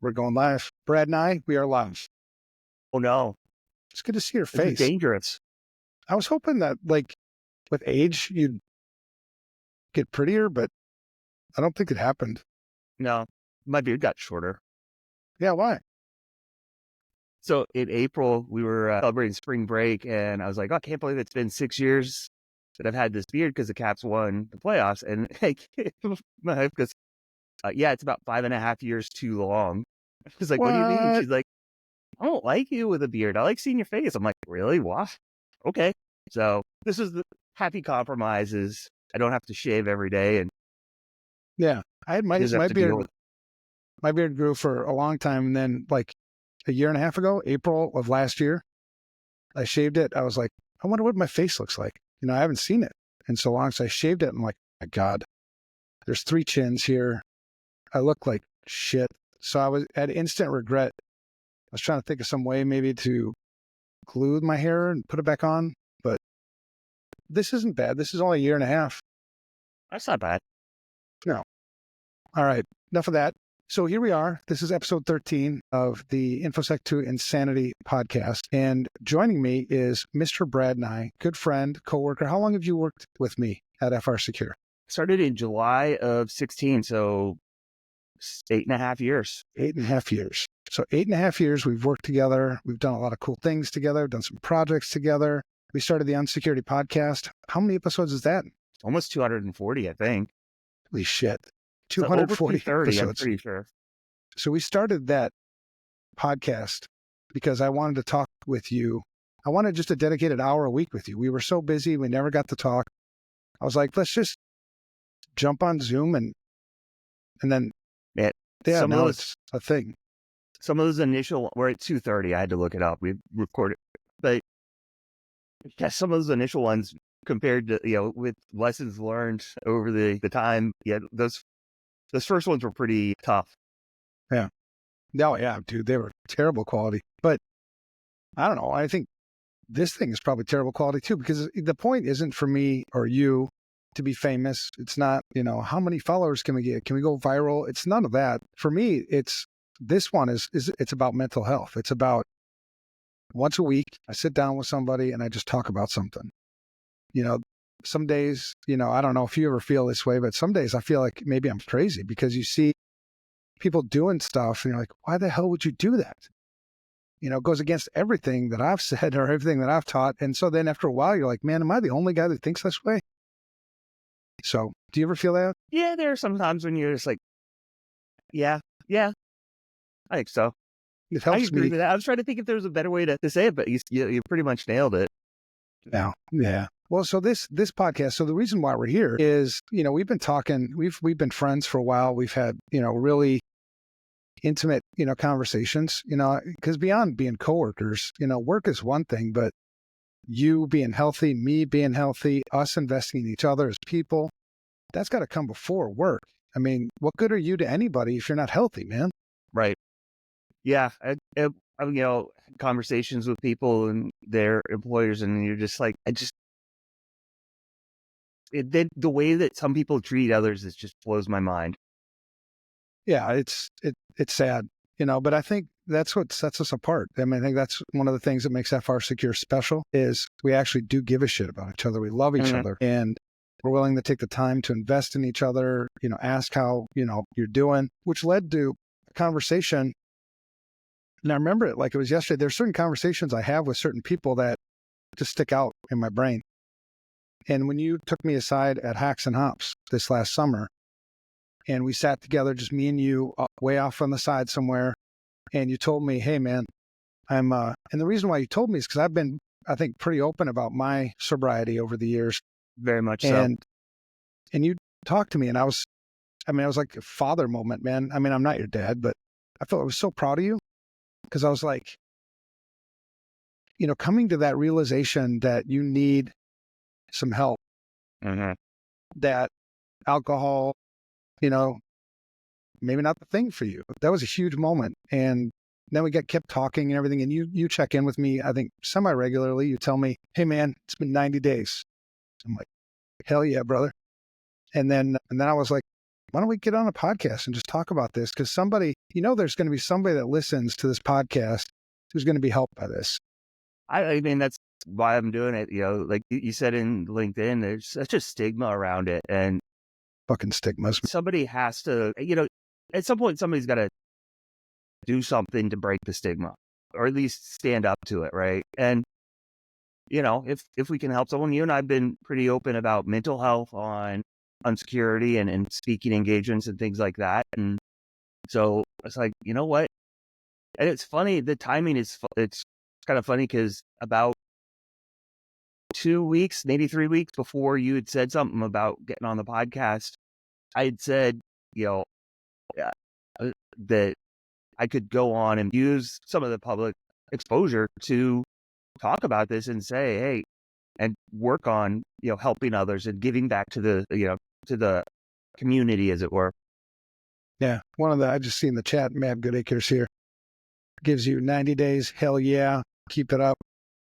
We're going live. Brad Nigh, we are live. Oh no. It's good to see your This is face. dangerous. I was hoping that, like, with age, you'd get prettier, but I don't think it happened. No, my beard got shorter. Yeah, why? So in April, we were celebrating spring break, and I was like, oh, I can't believe it's been 6 years that I've had this beard because the Caps won the playoffs. And like, my wife goes, yeah, it's about 5.5 years too long. I was like, what do you mean? What? She's like, I don't like you with a beard. I like seeing your face. I'm like, really? What? Okay. So this is the happy compromises. I don't have to shave every day, and Yeah, I had she doesn't my have to deal beard. with. My beard grew for a long time, and then like a year and a half ago, April of last year, I shaved it. I was like, I wonder what my face looks like. You know, I haven't seen it in so long, so I shaved it. I'm like, my God, there's 3 chins here. I look like shit. So I was at instant regret. I was trying to think of some way maybe to glue my hair and put it back on, but this isn't bad. This is only a year and a half. That's not bad. No. All right. Enough of that. So here we are. This is episode 13 of the InfoSec to Insanity podcast. And joining me is Mr. Brad Nigh, good friend, coworker. How long have you worked with me at FR Secure? Started in July of 16, so 8.5 years. 8.5 years. So 8.5 years we've worked together. We've done a lot of cool things together, done some projects together. We started the Unsecurity podcast. How many episodes is that? Almost 240, I think. Holy shit. So 240 over 230, episodes. I'm pretty sure. So we started that podcast because I wanted to talk with you. I wanted just a dedicated hour a week with you. We were so busy. We never got to talk. I was like, let's just jump on Zoom and then, Man, yeah, some of now those- it's a thing. Some of those initial, we're at 230. I had to look it up. We recorded, but yeah, some of those initial ones compared to, with lessons learned over the time. Yeah, those first ones were pretty tough. Oh, yeah, dude, they were terrible quality. But I don't know. I think this thing is probably terrible quality too, because the point isn't for me or you to be famous. It's not, how many followers can we get? Can we go viral? It's none of that. For me, this one is it's about mental health. It's about once a week, I sit down with somebody and I just talk about something. Some days, I don't know if you ever feel this way, but some days I feel like maybe I'm crazy because you see people doing stuff and you're like, why the hell would you do that? It goes against everything that I've said or everything that I've taught. And so then after a while, you're like, man, am I the only guy that thinks this way? So do you ever feel that? Yeah, there are some times when you're just like, yeah, I think so. It I helps agree me. with that. I was trying to think if there was a better way to say it, but you pretty much nailed it. Now, yeah. Well, so this podcast, so the reason why we're here is, we've been talking, we've been friends for a while. We've had, really intimate, conversations, because beyond being coworkers, work is one thing, but you being healthy, me being healthy, us investing in each other as people, that's got to come before work. I mean, what good are you to anybody if you're not healthy, man? Right. Yeah. I conversations with people and their employers, and you're just like, the way that some people treat others is just blows my mind. Yeah, it's sad, but I think that's what sets us apart. I mean, I think that's one of the things that makes FR Secure special is we actually do give a shit about each other. We love each other, and we're willing to take the time to invest in each other, ask how, you're doing, which led to a conversation. And I remember it like it was yesterday. There's certain conversations I have with certain people that just stick out in my brain. And when you took me aside at Hacks and Hops this last summer, and we sat together, just me and you, way off on the side somewhere, and you told me, hey, man, and the reason why you told me is because I've been, I think, pretty open about my sobriety over the years. Very much so. And you talked to me, and I was like a father moment, man. I mean, I'm not your dad, but I felt I was so proud of you because I was like, coming to that realization that you need some help, that alcohol, maybe not the thing for you. That was a huge moment. And then we kept talking and everything. And you check in with me, I think semi-regularly. You tell me, hey man, it's been 90 days. I'm like, hell yeah, brother. And then I was like, why don't we get on a podcast and just talk about this? Because somebody, there's going to be somebody that listens to this podcast who's going to be helped by this. I mean, that's why I'm doing it. Like you said in LinkedIn, there's such a stigma around it, and Fucking stigmas. somebody has to, at some point, somebody's got to do something to break the stigma, or at least stand up to it, right? And if we can help someone, you and I've been pretty open about mental health on security and speaking engagements and things like that. And so it's like, you know what? And it's funny, the timing it's kind of funny because about 2 weeks, maybe 3 weeks before you had said something about getting on the podcast, I had said, yeah, that I could go on and use some of the public exposure to talk about this and say, hey, and work on, helping others and giving back to the community, as it were. Yeah. I just seen the chat, Matt Goodacres here, gives you 90 days. Hell yeah. Keep it up.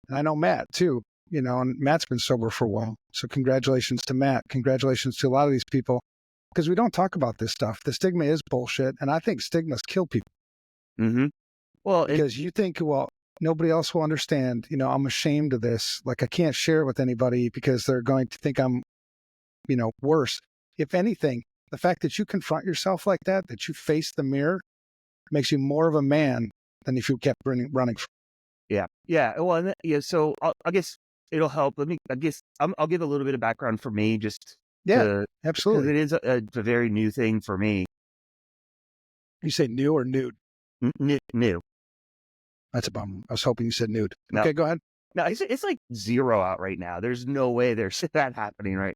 And I know Matt too, and Matt's been sober for a while. So congratulations to Matt. Congratulations to a lot of these people, because we don't talk about this stuff. The stigma is bullshit. And I think stigmas kill people. Mm-hmm. Well, because you think, nobody else will understand. I'm ashamed of this. Like, I can't share it with anybody because they're going to think I'm, worse. If anything, the fact that you confront yourself like that you face the mirror, makes you more of a man than if you kept running. Yeah. Well, so I guess it'll help. I'll give a little bit of background for me, just absolutely. Because it is a very new thing for me. You say new or nude? New. That's a bummer. I was hoping you said nude. No. Okay, go ahead. No, it's like 0 out right now. There's no way there's that happening, right?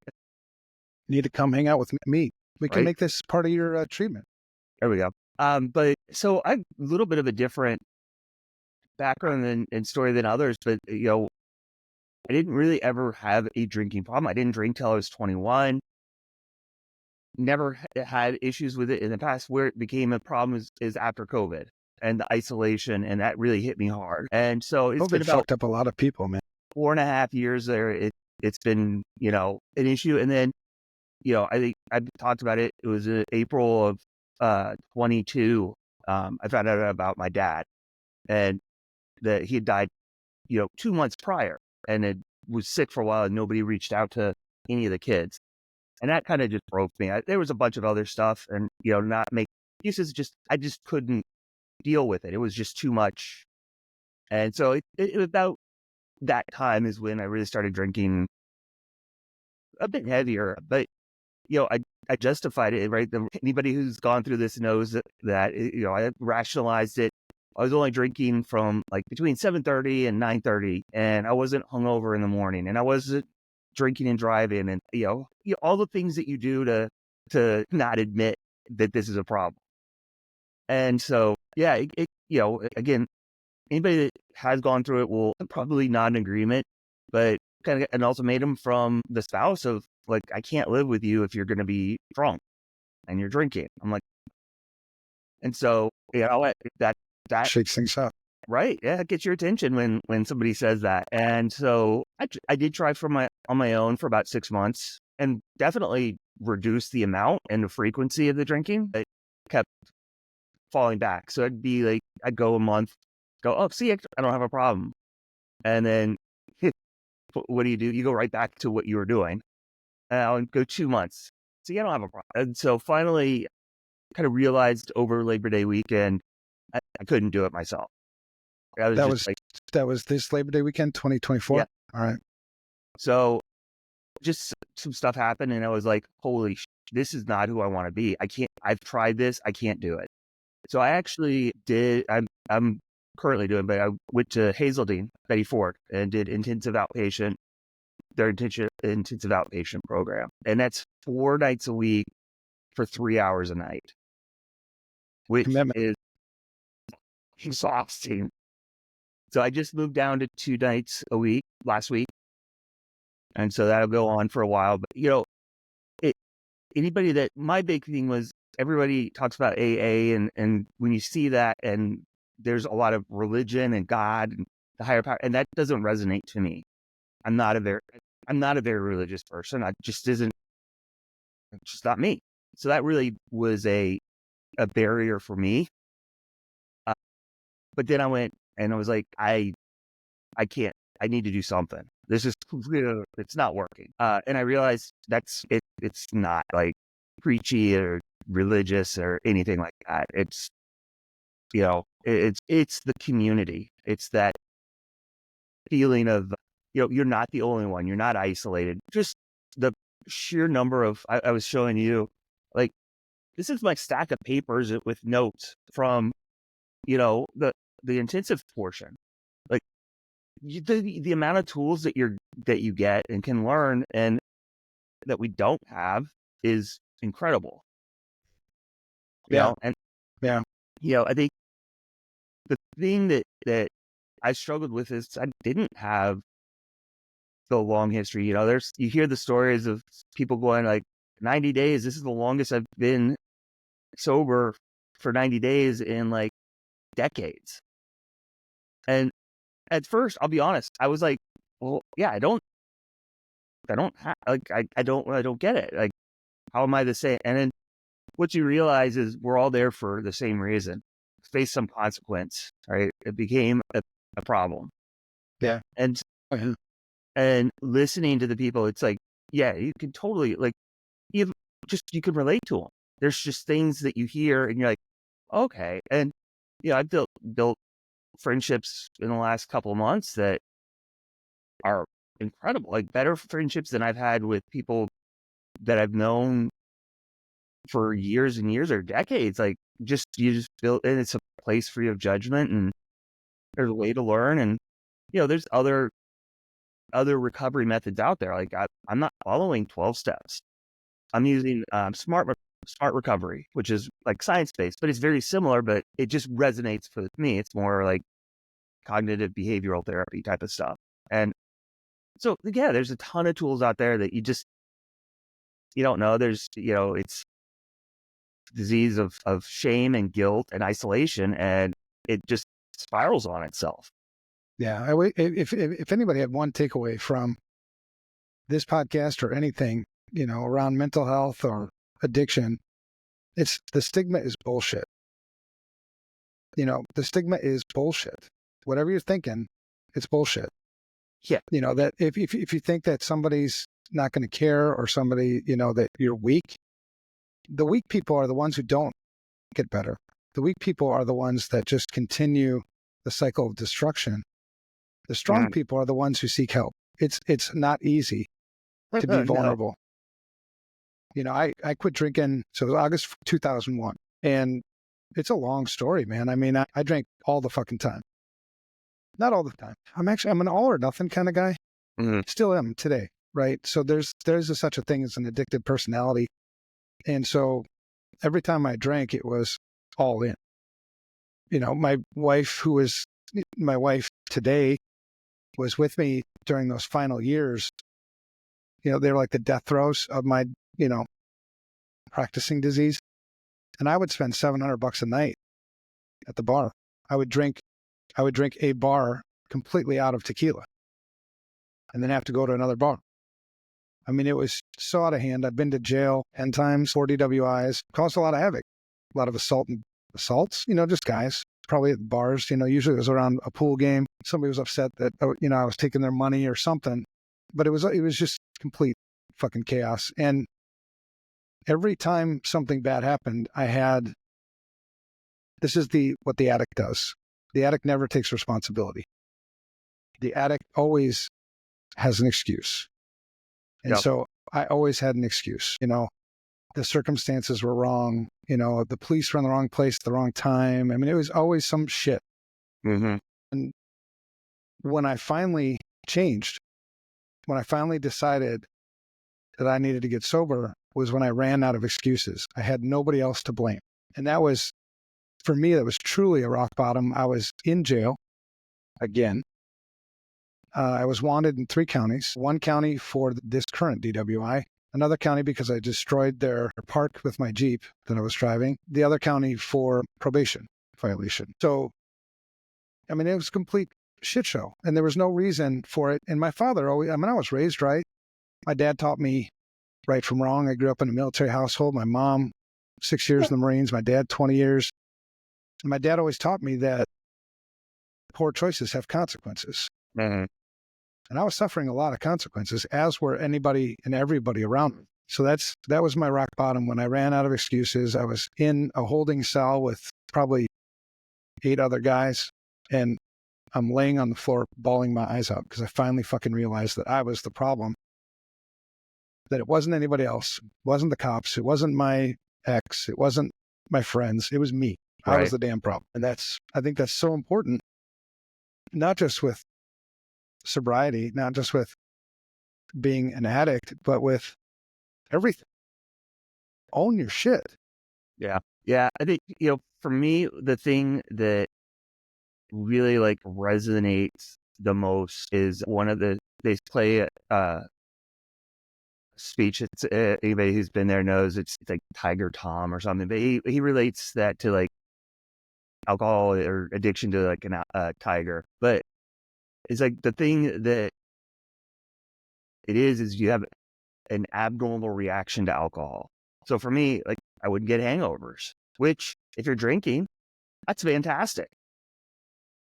You need to come hang out with me. We can make this part of your treatment. There we go. But so I'm a little bit of a different background and story than others, but I didn't really ever have a drinking problem. I didn't drink till I was 21. Never had issues with it in the past. Where it became a problem is after COVID and the isolation, and that really hit me hard. And so it's been about fucked up a lot of people, man. 4.5 years there. It's been, an issue. And then, I think I've talked about it. It was April of 22. I found out about my dad, and that he had died, 2 months prior, and it was sick for a while, and nobody reached out to any of the kids. And that kind of just broke me. There was a bunch of other stuff, and, not make excuses. I just couldn't deal with it. It was just too much. And so it about that time is when I really started drinking a bit heavier. But, I justified it, right? Anybody who's gone through this knows that I rationalized it. I was only drinking from like between 7:30 and 9:30, and I wasn't hungover in the morning, and I wasn't drinking and driving, and all the things that you do to not admit that this is a problem. And so, again, anybody that has gone through it will probably nod in agreement, but kind of get an ultimatum from the spouse of like, I can't live with you if you're going to be drunk and you're drinking. I'm like, and so, that shakes things up. Right. Yeah. It gets your attention when somebody says that. And so I did try on my own for about 6 months, and definitely reduced the amount and the frequency of the drinking. It kept falling back. So I'd be like, I'd go a month, oh, see, I don't have a problem. And then what do? You go right back to what you were doing. And I'll go 2 months. See, I don't have a problem. And so finally kind of realized over Labor Day weekend, I couldn't do it myself. That was this Labor Day weekend, 2024. Yeah. All right. So just some stuff happened, and I was like, holy this is not who I want to be. I've tried this. I can't do it. So I actually did, I'm currently doing, but I went to Hazelden, Betty Ford, and did their intensive outpatient program. And that's 4 nights a week for 3 hours a night, which is exhausting. So I just moved down to 2 nights a week last week. And so that'll go on for a while. But, my big thing was everybody talks about AA, and when you see that, and there's a lot of religion and God and the higher power, and that doesn't resonate to me. I'm not a very religious person. It's just not me. So that really was a barrier for me. But then I went and I was like, I can't, I need to do something. This is, it's not working. And I realized it's not like preachy or religious or anything like that. It's, it's the community. It's that feeling of, you're not the only one. You're not isolated. Just the sheer number of, I was showing you, like, this is my stack of papers with notes from, the intensive portion. Like, the amount of tools that you get and can learn and that we don't have is incredible. Yeah. And Yeah. I think the thing that I struggled with is I didn't have the long history. You hear the stories of people going like 90 days. This is the longest I've been sober for 90 days in like decades. And at first, I'll be honest, I was like, well, yeah, I don't have, like, I don't get it. Like, how am I the same? And then what you realize is we're all there for the same reason, face some consequence, right? It became a problem. Yeah. And, and listening to the people, it's like, yeah, you can totally, like, you can relate to them. There's just things that you hear and you're like, okay. And, I've built friendships in the last couple of months that are incredible, like better friendships than I've had with people that I've known for years and years or decades. Like, you just feel, and it's a place free of judgment, and there's a way to learn. And, there's other recovery methods out there. Like, I'm not following 12 steps. I'm using smart recovery, which is like science-based, but it's very similar, but it just resonates with me. It's more like cognitive behavioral therapy type of stuff. And so, yeah, there's a ton of tools out there that you don't know. There's, it's disease of shame and guilt and isolation, and it just spirals on itself. Yeah. If anybody had one takeaway from this podcast or anything, around mental health or addiction, it's the stigma is bullshit. The stigma is bullshit. Whatever you're thinking, it's bullshit. Yeah. That if you think that somebody's not going to care, or somebody, that you're weak, the weak people are the ones who don't get better. The weak people are the ones that just continue the cycle of destruction. The strong people are the ones who seek help. It's not easy to be vulnerable. No. I quit drinking. So it was August 2001, and it's a long story, man. I mean, I drank all the fucking time. Not all the time. I'm an all or nothing kind of guy. Mm-hmm. Still am today, right? So there's such a thing as an addictive personality. And so every time I drank, it was all in. My wife, who is my wife today, was with me during those final years. They were like the death throes of my, practicing disease. And I would spend $700 a night at the bar. I would drink a bar completely out of tequila and then have to go to another bar. I mean, it was so out of hand. I've been to jail 10 times, 4 DWIs, caused a lot of havoc, a lot of assaults, just guys, probably at bars. Usually it was around a pool game. Somebody was upset that, I was taking their money or something, but it was just complete fucking chaos. And every time something bad happened, this is what the addict does. The addict never takes responsibility. The addict always has an excuse. And so I always had an excuse. The circumstances were wrong. The police were in the wrong place at the wrong time. I mean, it was always some shit. Mm-hmm. And when I finally changed, when I finally decided that I needed to get sober, was when I ran out of excuses. I had nobody else to blame. And that was, for me, that was truly a rock bottom. I was in jail again. I was wanted in 3 counties, one county for this current DWI, another county because I destroyed their park with my Jeep that I was driving, the other county for probation violation. So, I mean, it was a complete shit show, and there was no reason for it. And my father I was raised right. My dad taught me right from wrong. I grew up in a military household. My mom, 6 years in the Marines, my dad, 20 years. And my dad always taught me that poor choices have consequences. Mhm. And I was suffering a lot of consequences, as were anybody and everybody around me. So that was my rock bottom. When I ran out of excuses, I was in a holding cell with probably 8 other guys, and I'm laying on the floor bawling my eyes out because I finally fucking realized that I was the problem, that it wasn't anybody else, it wasn't the cops, it wasn't my ex, it wasn't my friends, it was me. I was Right. the damn problem. And I think that's so important, not just with sobriety, not just with being an addict, but with everything. Own your shit. Yeah. Yeah. I think, for me, the thing that really like resonates the most is they play speech. It's anybody who's been there knows it's like Tiger Tom or something, but he relates that to like alcohol or addiction to like a tiger. But it's like the thing that it is you have an abnormal reaction to alcohol. So for me, like I wouldn't get hangovers, which if you're drinking, that's fantastic,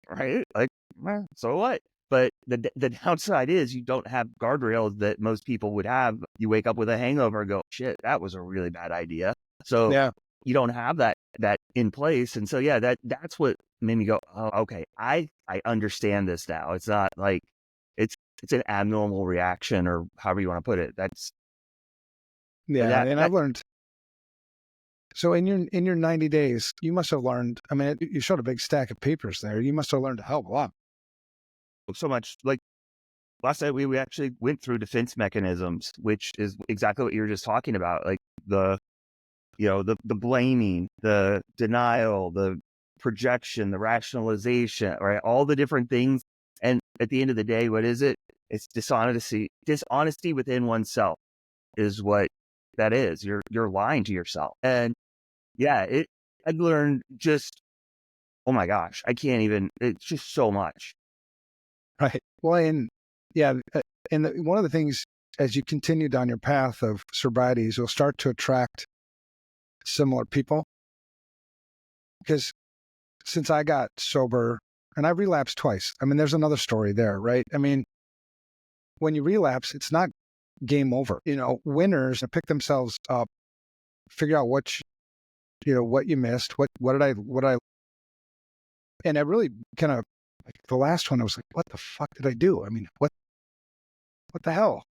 right? Like, so what? But the downside is you don't have guardrails that most people would have. You wake up with a hangover and go, shit, that was a really bad idea. So Yeah. you don't have that in place. And so, yeah, that's what made me go, oh, okay, I understand this now. It's not like it's an abnormal reaction or however you want to put it. Yeah. And I've learned. So in your 90 days, you must have learned, I mean, you showed a big stack of papers there. You must have learned a hell of a lot. so much. Like last night, we actually went through defense mechanisms, which is exactly what you were just talking about. Like the blaming, the denial, the projection, the rationalization, right? All the different things. And at the end of the day, what is it? It's dishonesty within oneself is what that is. You're lying to yourself. And yeah, I'd learned just, oh my gosh, I can't even, it's just so much. Right. Well, and yeah, one of the things as you continue down your path of sobriety is you'll start to attract similar people. Because since I got sober, and I relapsed twice, I mean, there's another story there, right? I mean, when you relapse, it's not game over. Winners pick themselves up, figure out what you missed, what did I, and I really kind of, like the last one, I was like, what the fuck did I do? I mean, what the hell?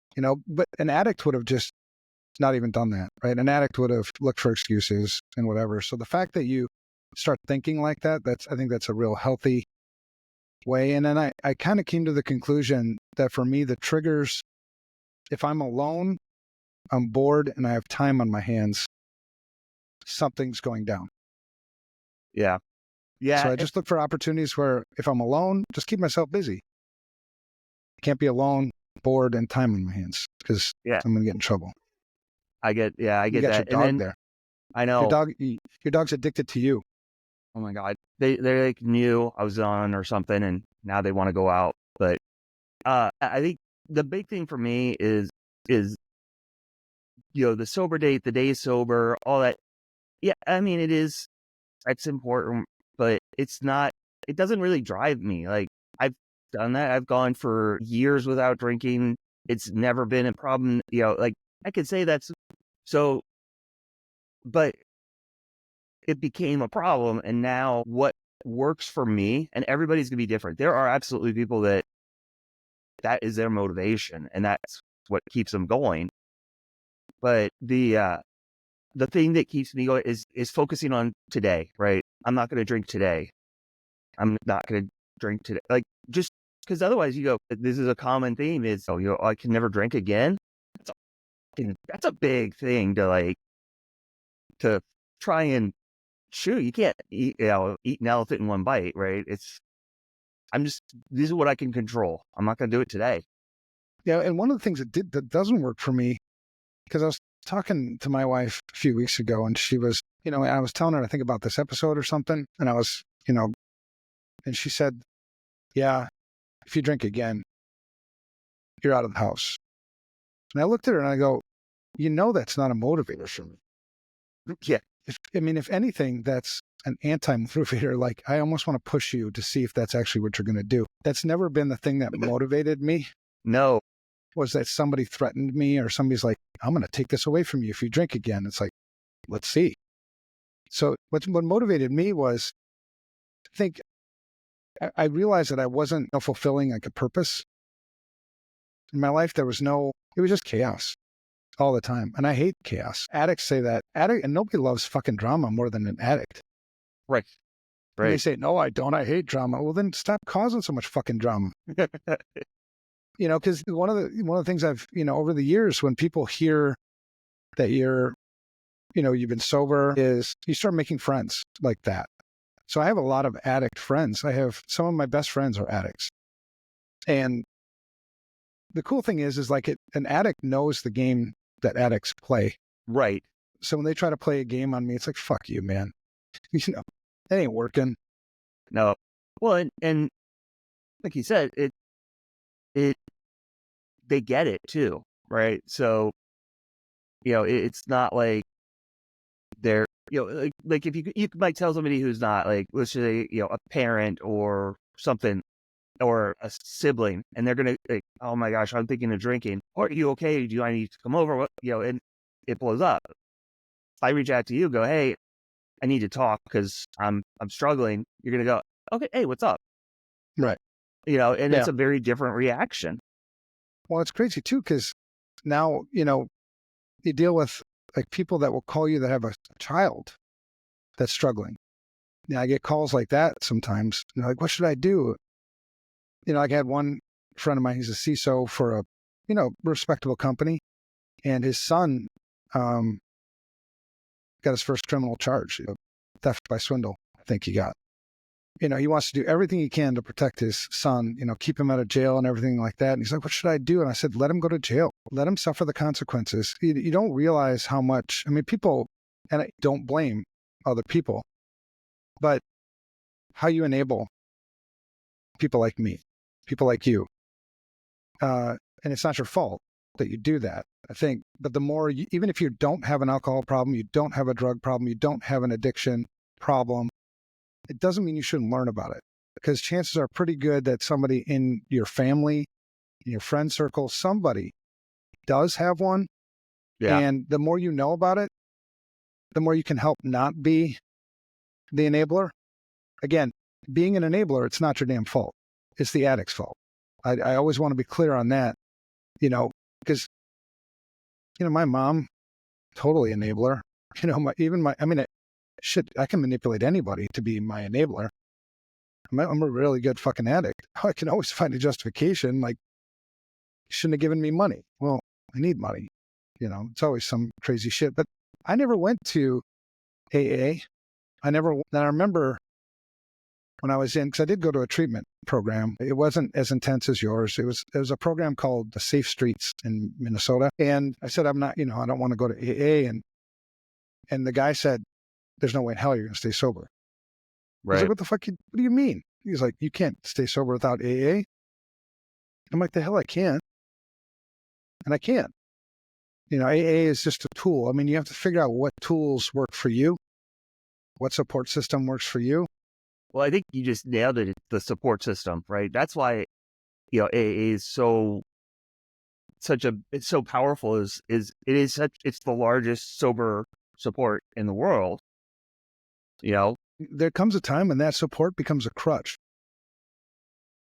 But an addict would have just not even done that, right? An addict would have looked for excuses and whatever. So the fact that you start thinking like that, I think that's a real healthy way. And then I kind of came to the conclusion that for me, the triggers, if I'm alone, I'm bored, and I have time on my hands, something's going down. Yeah. Yeah. So I just look for opportunities where if I'm alone, just keep myself busy. I can't be alone, bored, and time on my hands because Yeah. I'm going to get in trouble. I get You got that. your dog there. I know. Your dog's addicted to you. Oh my God. They like knew I was on or something and now they want to go out. But I think the big thing for me is the sober date, the day sober, all that. Yeah, I mean it's important, but it doesn't really drive me. Like I've done that. I've gone for years without drinking. It's never been a problem. Like I could say that's so, but it became a problem. And now what works for me, and everybody's gonna be different. There are absolutely people that is their motivation and that's what keeps them going. But the thing that keeps me going is focusing on today, right? I'm not going to drink today. I'm not going to drink today. Like just because otherwise you go, this is a common theme is, I can never drink again. That's a big thing to try and shoot. You can't eat an elephant in one bite, right? This is what I can control. I'm not going to do it today. Yeah. And one of the things that doesn't work for me, because I was talking to my wife a few weeks ago and she was, I was telling her, I think about this episode or something. And I was, and she said, yeah, if you drink again, you're out of the house. And I looked at her and I go, that's not a motivator for me. Yeah. If anything, that's an anti-motivator. Like, I almost want to push you to see if that's actually what you're going to do. That's never been the thing that motivated me, No. was that somebody threatened me or somebody's like, I'm going to take this away from you if you drink again. It's like, let's see. So what motivated me was, I realized that I wasn't fulfilling like a purpose in my life. It was just chaos all the time. And I hate chaos. Addicts say that. And nobody loves fucking drama more than an addict. Right. And they say, no, I don't. I hate drama. Well, then stop causing so much fucking drama. Because one of the things I've, over the years, when people hear that you've been sober, is you start making friends like that. So I have a lot of addict friends. I have some of my best friends are addicts. And the cool thing is like an addict knows the game that addicts play. Right. So when they try to play a game on me, it's like, fuck you, man. It ain't working. No. Well, and like you said, they get it too, right? So, it's not like they're, like if you might tell somebody who's not, like, let's say, a parent or something, or a sibling, and they're going to like, oh my gosh, I'm thinking of drinking. Are you okay? Do I need to come over? What, and it blows up. I reach out to you, go, hey, I need to talk because I'm struggling. You're going to go, okay, hey, what's up? Right. And it's a very different reaction. Well, it's crazy too, because now, you deal with like people that will call you that have a child that's struggling. I get calls like that sometimes. Like, what should I do? Like I had one friend of mine, he's a CISO for a, respectable company, and his son got his first criminal charge, theft by swindle, I think he got. He wants to do everything he can to protect his son, keep him out of jail and everything like that. And he's like, what should I do? And I said, let him go to jail. Let him suffer the consequences. You don't realize how much, people, and I don't blame other people, but how you enable people like me, people like you. And it's not your fault that you do that, I think. But the more, even if you don't have an alcohol problem, you don't have a drug problem, you don't have an addiction problem, it doesn't mean you shouldn't learn about it, because chances are pretty good that somebody in your family, in your friend circle, somebody does have one. Yeah. And the more you know about it, the more you can help not be the enabler. Again, being an enabler, it's not your damn fault. It's the addict's fault. I always want to be clear on that, because, my mom, totally enabler. I can manipulate anybody to be my enabler. I'm a really good fucking addict. I can always find a justification, like, you shouldn't have given me money. Well, I need money. It's always some crazy shit. But I never went to AA. I remember when I was in, because I did go to a treatment program. It wasn't as intense as yours. It was a program called the Safe Streets in Minnesota. And I said, I'm not, I don't want to go to AA. And the guy said, there's no way in hell you're going to stay sober. I was like, what the fuck? What do you mean? He's like, you can't stay sober without AA. I'm like, the hell I can. And I can. AA is just a tool. You have to figure out what tools work for you, what support system works for you. Well, I think you just nailed it. The support system, right? That's why, AA is it's so powerful. It's the largest sober support in the world. There comes a time when that support becomes a crutch.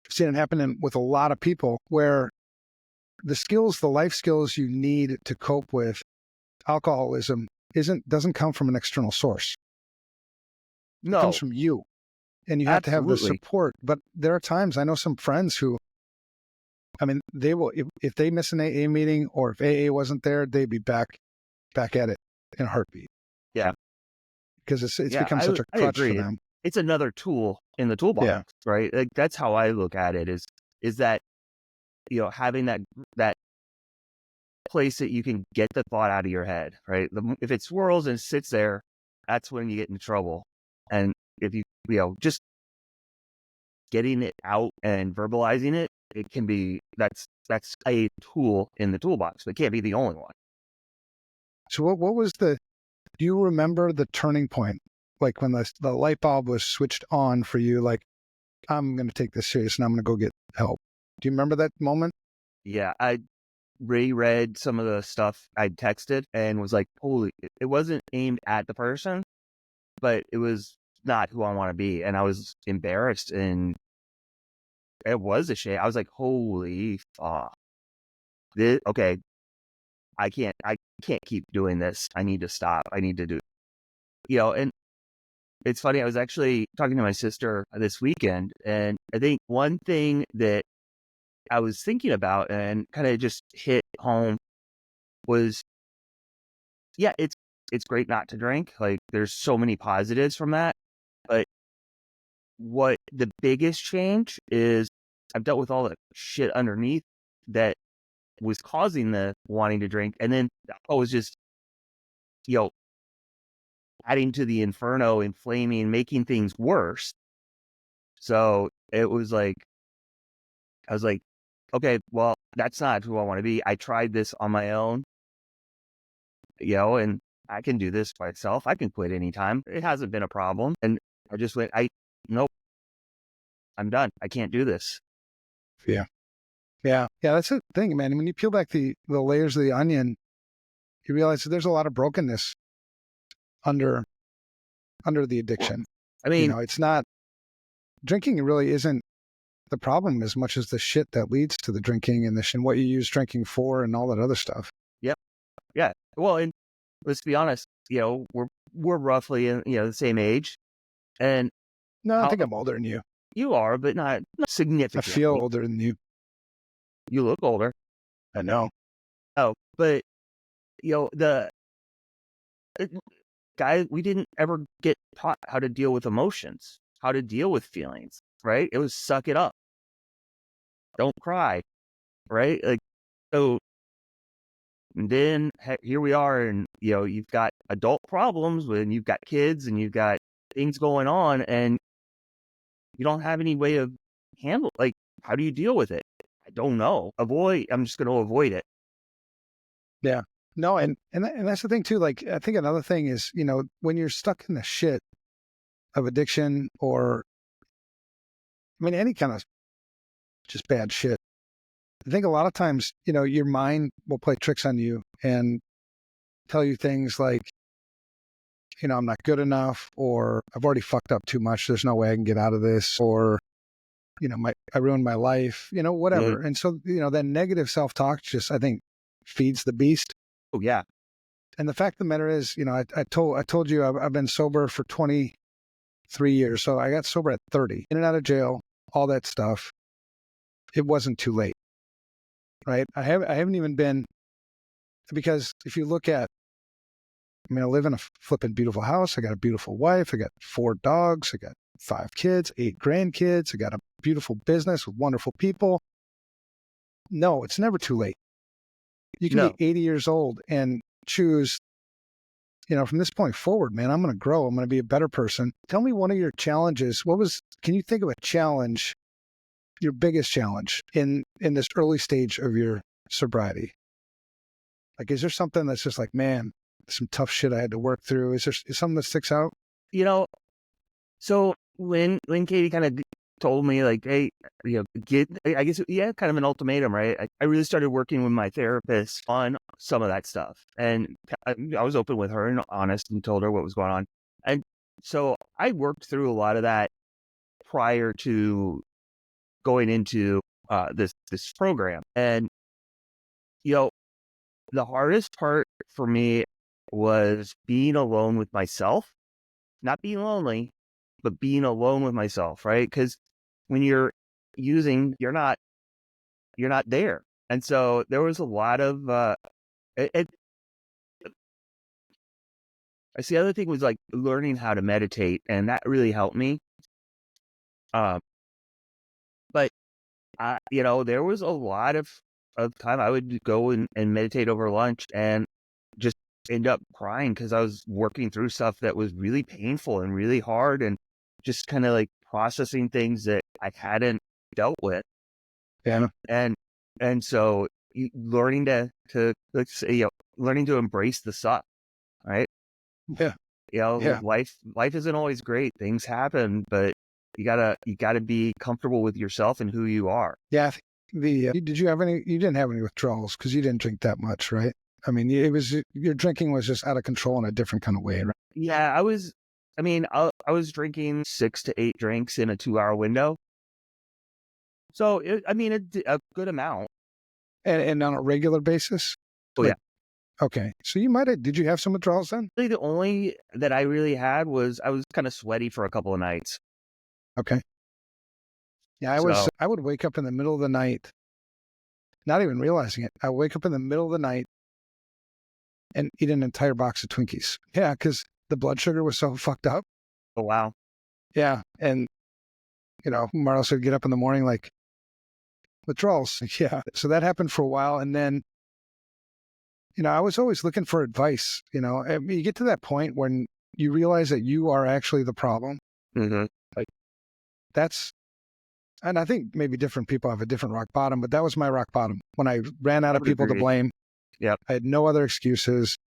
I've seen it happening with a lot of people where the life skills you need to cope with alcoholism doesn't come from an external source. No. It comes from you. And you have to have the support. But there are times, I know some friends who, they will, if they miss an AA meeting or if AA wasn't there, they'd be back at it in a heartbeat. Yeah. Because it's become such a crutch for them. It's another tool in the toolbox, right? Like, that's how I look at it, is that, having that place that you can get the thought out of your head, right? If it swirls and sits there, that's when you get into trouble. And if you, just getting it out and verbalizing it, it can be, that's a tool in the toolbox, but it can't be the only one. So what was do you remember the turning point? Like when the light bulb was switched on for you, like, I'm going to take this serious and I'm going to go get help. Do you remember that moment? Yeah, I reread some of the stuff I'd texted and was like, holy, it wasn't aimed at the person, but it was not who I want to be. And I was embarrassed and it was a shame. I was like, holy fuck. Okay, I can't keep doing this. I need to stop. I need to do, and it's funny. I was actually talking to my sister this weekend, and I think one thing that I was thinking about and kind of just hit home was, yeah, it's great not to drink. Like there's so many positives from that. But what the biggest change is, I've dealt with all the shit underneath that was causing the wanting to drink. And then I was just, you know, adding to the inferno, inflaming, making things worse. So it was like, I was like, okay, well, that's not who I want to be. I tried this on my own, and I can do this myself. I can quit anytime. It hasn't been a problem. And I just went, nope, I'm done. I can't do this. Yeah. Yeah. Yeah. That's the thing, man. When you peel back the layers of the onion, you realize that there's a lot of brokenness under the addiction. I mean, it's not, drinking really isn't the problem as much as the shit that leads to the drinking and what you use drinking for and all that other stuff. yep. Yeah. Well, and let's be honest, we're roughly in, the same age. And No, I think I'm older than you. You are, but not significantly. I feel older than you. You look older. I know. Oh, but the guys, we didn't ever get taught how to deal with emotions, how to deal with feelings, right? It was suck it up. Don't cry, right? Like, so then here we are, and you've got adult problems when you've got kids and you've got things going on, and you don't have any way of like, how do you deal with it? I don't know. I'm just going to avoid it. Yeah. No, and that's the thing too. Like, I think another thing is, when you're stuck in the shit of addiction or, any kind of just bad shit, I think a lot of times, your mind will play tricks on you and tell you things like, I'm not good enough, or I've already fucked up too much. There's no way I can get out of this, or, I ruined my life, whatever. Mm-hmm. And so, that negative self-talk just, I think, feeds the beast. Oh yeah. And the fact of the matter is, I told you I've been sober for 23 years. So I got sober at 30, in and out of jail, all that stuff. It wasn't too late, right? I haven't even been, because if you look at, I live in a flipping beautiful house. I got a beautiful wife. I got 4 dogs. I got 5 kids, 8 grandkids. I got a beautiful business with wonderful people. No, it's never too late. You can be 80 years old and choose, from this point forward, man, I'm going to grow. I'm going to be a better person. Tell me one of your challenges. Can you think of a challenge, your biggest challenge in this early stage of your sobriety? Like, is there something that's just like, man, some tough shit I had to work through? Is something that sticks out? So when Katie kind of told me, like, hey, I guess, kind of an ultimatum, right? I really started working with my therapist on some of that stuff. And I was open with her and honest and told her what was going on. And so I worked through a lot of that prior to going into this program. And, the hardest part for me was being alone with myself, not being lonely, but being alone with myself, right? Because when you're using, you're not there. And so there was a lot of, I see, the other thing was like learning how to meditate, and that really helped me. But there was a lot of time I would go and meditate over lunch and just end up crying because I was working through stuff that was really painful and really hard, and just kind of like processing things that I hadn't dealt with. Yeah. And so learning to let's say, learning to embrace the suck, right? Yeah. Yeah. Life isn't always great. Things happen, but you gotta be comfortable with yourself and who you are. Yeah. I think did you have any, you didn't have any withdrawals because you didn't drink that much, right? I mean, it was, your drinking was just out of control in a different kind of way, right? Yeah, I was drinking 6 to 8 drinks in a 2-hour window. So, a good amount. And on a regular basis? Oh, Like, yeah. okay. So you might have, did you have some withdrawals then? Really, the only that I really had was I was kind of sweaty for a couple of nights. Okay. Yeah, So, I would wake up in the middle of the night, not even realizing it. I would wake up in the middle of the night and eat an entire box of Twinkies. Yeah, because the blood sugar was so fucked up. oh, wow. Yeah. And, Marlos would get up in the morning like, withdrawals. Yeah. So that happened for a while. And then, I was always looking for advice. I mean, you get to that point when you realize that you are actually the problem. Mm-hmm. Like, and I think maybe different people have a different rock bottom, but that was my rock bottom when I ran out of people to blame. Yep. I had no other excuses.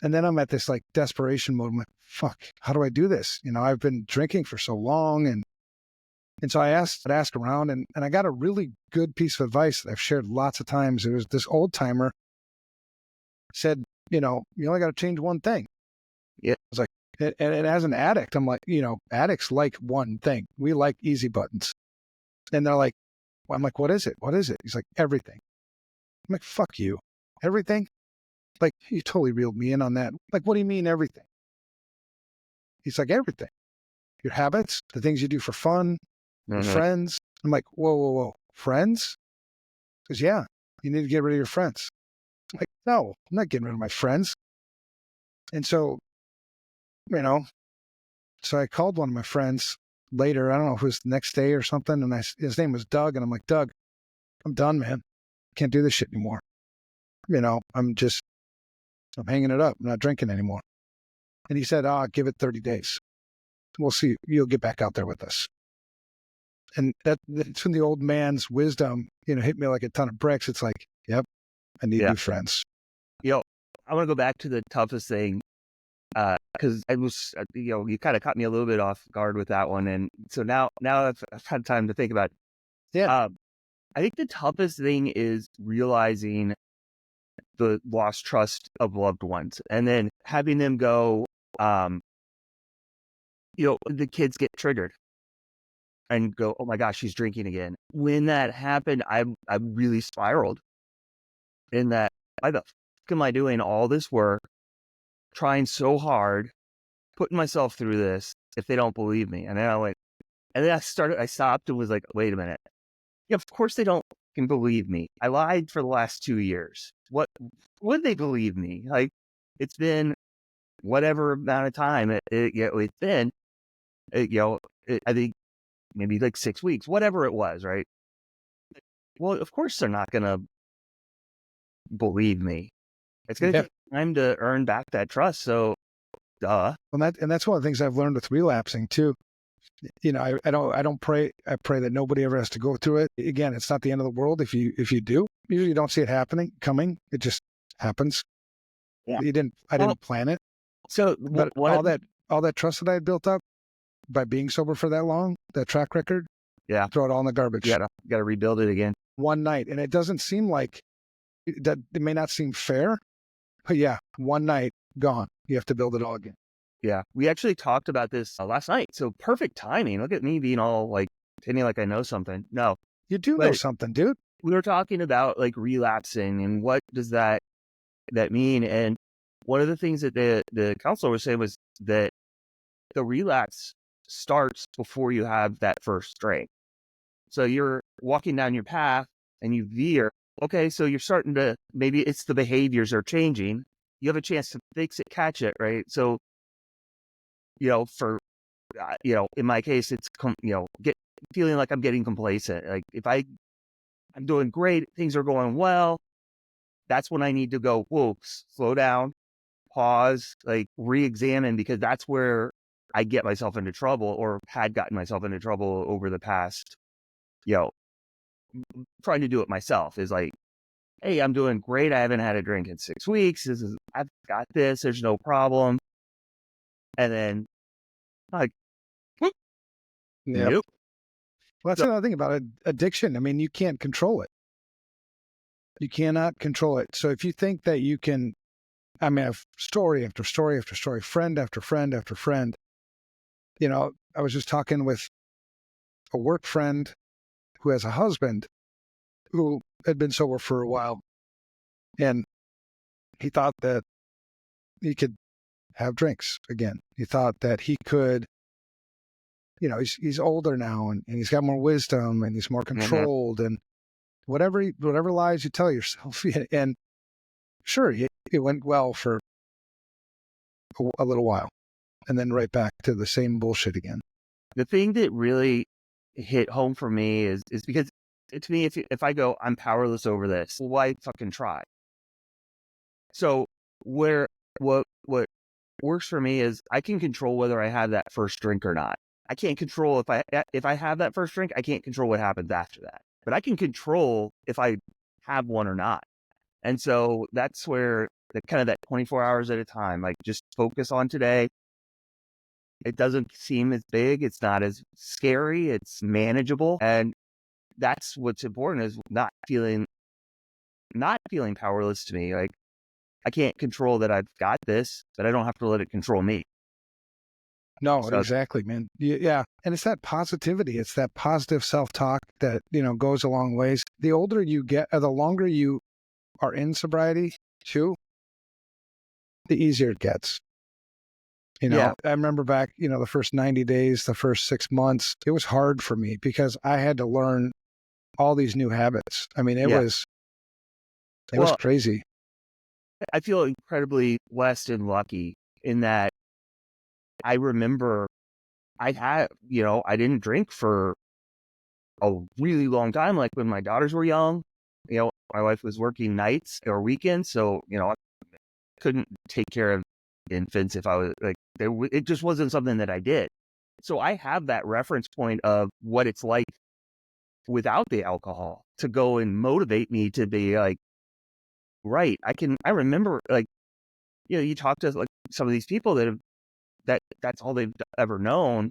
And then I'm at this like desperation mode. I'm like, fuck, how do I do this? I've been drinking for so long. And so I'd ask around and I got a really good piece of advice that I've shared lots of times. It was this old timer said, you only got to change one thing. Yeah. I was like, and as an addict, I'm like, addicts like one thing. We like easy buttons. And they're like, well, I'm like, what is it? What is it? He's like, everything. I'm like, fuck you. Everything? Like, you totally reeled me in on that. Like, what do you mean everything? He's like, everything. Your habits, the things you do for fun, your friends. I'm like, whoa. Friends? Because, yeah, you need to get rid of your friends. I'm like, no, I'm not getting rid of my friends. And so, so I called one of my friends later. I don't know if it was the next day or something. And his name was Doug. And I'm like, Doug, I'm done, man. Can't do this shit anymore. I'm hanging it up. I'm not drinking anymore. And he said, give it 30 days. We'll see. You'll get back out there with us. And that's when the old man's wisdom, hit me like a ton of bricks. It's like, yep, I need new friends. I want to go back to the toughest thing. Because I was, you kind of caught me a little bit off guard with that one. And so now I've had time to think about it. Yeah. I think the toughest thing is realizing the lost trust of loved ones and then having them go, the kids get triggered and go, oh my gosh, she's drinking again. When that happened, I really spiraled in that, why the fuck am I doing all this work, trying so hard, putting myself through this if they don't believe me? And then I stopped and was like, wait a minute. Yeah, of course they don't can believe me. I lied for the last 2 years. What would they believe me? Like, it's been whatever amount of time it's been, I think maybe like 6 weeks, whatever it was, right? Well, of course they're not going to believe me. It's going to take time to earn back that trust. So, duh. And that's one of the things I've learned with relapsing too. I don't pray. I pray that nobody ever has to go through it. Again, it's not the end of the world if you do. Usually you don't see it coming. It just happens. Yeah. I didn't plan it. So but all that trust that I had built up by being sober for that long, that track record, throw it all in the garbage. You gotta rebuild it again. One night. And it doesn't seem like that. It may not seem fair, but yeah, one night gone. You have to build it all again. Yeah, we actually talked about this last night. So perfect timing. Look at me being all like, pretending like I know something. No. You do know something, dude. We were talking about like relapsing and what does that mean? And one of the things that the counselor was saying was that the relapse starts before you have that first drink. So you're walking down your path and you veer. Okay, so you're starting to, maybe it's the behaviors are changing. You have a chance to fix it, catch it, right? So, in my case, it's, feeling like I'm getting complacent. Like if I'm doing great, things are going well, that's when I need to go, whoa, slow down, pause, like re-examine, because that's where I get myself into trouble or had gotten myself into trouble over the past, trying to do it myself is like, hey, I'm doing great. I haven't had a drink in 6 weeks. I've got this. There's no problem. And then like, whoop, Yep. nope. Well, that's So, another thing about addiction. I mean, you can't control it. You cannot control it. So if you think that you can, I mean, I've story after story after story, friend after friend after friend. You know, I was just talking with a work friend who has a husband who had been sober for a while. And he thought that he could have drinks again. He thought that he could, you know, he's older now and he's got more wisdom and he's more controlled and whatever lies you tell yourself. And sure, it went well for a little while and then right back to the same bullshit again. the thing that really hit home for me is because to me, if I go, I'm powerless over this, well, why fucking try? So what works for me is I can control whether I have that first drink or not. I can't control if I have that first drink, I can't control what happens after that. But I can control if I have one or not. And so that's where that 24 hours at a time, like just focus on today. It doesn't seem as big. It's not as scary. It's manageable. And that's what's important is not feeling powerless to me. Like I can't control that I've got this, but I don't have to let it control me. No, So exactly, man. Yeah. And it's that positivity. It's that positive self-talk that, you know, goes a long ways. The older you get, or the longer you are in sobriety too, the easier it gets. You know, yeah, I remember back, you know, the first 90 days, the first 6 months, it was hard for me because I had to learn all these new habits. I mean, it yeah. was Well, crazy. I feel incredibly blessed and lucky in that I remember I didn't drink for a really long time. Like when my daughters were young, my wife was working nights or weekends. So, I couldn't take care of infants if I was like, it just wasn't something that I did. So I have that reference point of what it's like without the alcohol to go and motivate me to be like, right. I remember like, you talk to like some of these people that's all they've ever known.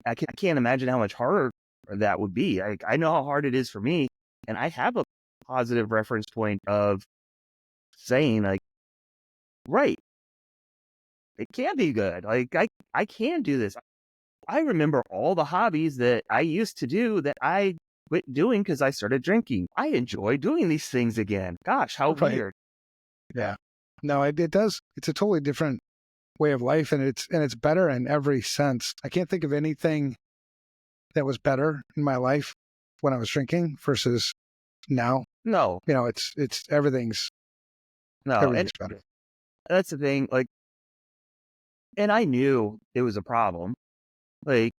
I can't imagine how much harder that would be. I know how hard it is for me, and I have a positive reference point of saying like, right, it can be good. Like I can do this. I remember all the hobbies that I used to do that I quit doing because I started drinking. I enjoy doing these things again. Gosh, how Right. weird. Yeah. No, it does. It's a totally different way of life and it's better in every sense. I can't think of anything that was better in my life when I was drinking versus now. No, You know, it's everything's no, and better. that's the thing. Like, and I knew it was a problem. Like,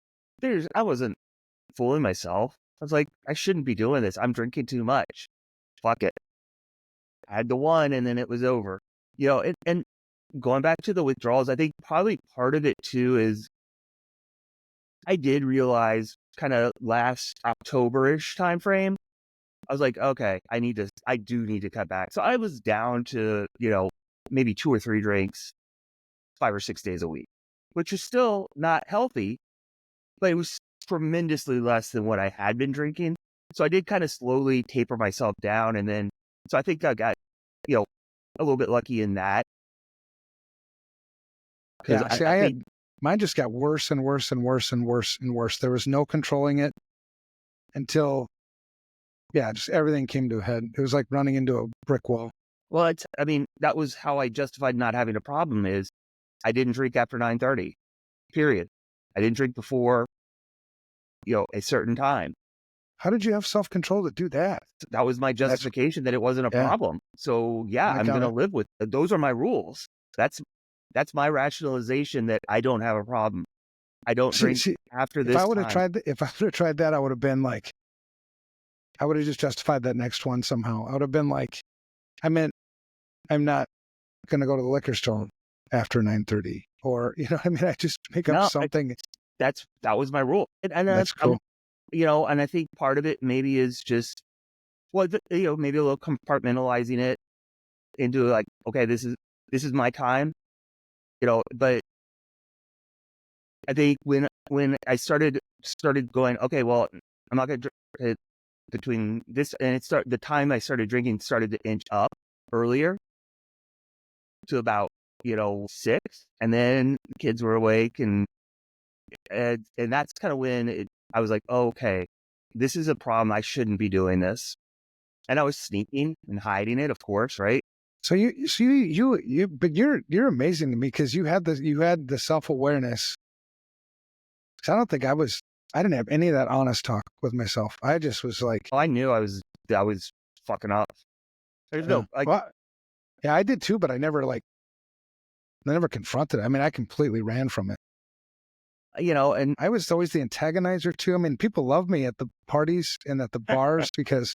I wasn't fooling myself. I was like, I shouldn't be doing this. I'm drinking too much. Fuck it. I had the one and then it was over. And going back to the withdrawals, I think probably part of it too is I did realize kind of last October-ish time frame. I was like, okay, I do need to cut back. So I was down to, maybe 2 or 3 drinks, 5 or 6 days a week, which is still not healthy, but it was tremendously less than what I had been drinking. So I did kind of slowly taper myself down. And then, so I think I got, a little bit lucky in that. Because Yeah. See, I think, mine just got worse and worse and worse and worse and worse. There was no controlling it until, yeah, just everything came to a head. It was like running into a brick wall. well, that was how I justified not having a problem is I didn't drink after 9:30, period. I didn't drink before, a certain time. How did you have self-control to do that? That was my justification that it wasn't a Yeah. problem. So yeah, I I'm going got to it. live with those are my rules. That's my rationalization that I don't have a problem. I don't drink See, after if I this would have time. tried that, I would have been like, I would have just justified that next one somehow. I would have been like, I'm not going to go to the liquor store after 9:30 or, you know, I mean, I just make up No, something. that was my rule. And That's I'm, cool. and I think part of it maybe is just well, maybe a little compartmentalizing it into like, okay, this is my time, but I think when I started going, okay, well, I'm not going to drink between this and the time I started drinking started to inch up earlier to about 6, and then the kids were awake, and that's kind of when I was like, oh, okay, this is a problem. I shouldn't be doing this, and I was sneaking and hiding it, of course, right? So but you're amazing to me because you had the self-awareness. I don't think I didn't have any of that honest talk with myself. I just was like, Oh, I knew I was fucking up. There's no like, well, yeah, I did too, but I never confronted it. I mean, I completely ran from it. and I was always the antagonizer too. I mean, people loved me at the parties and at the bars because,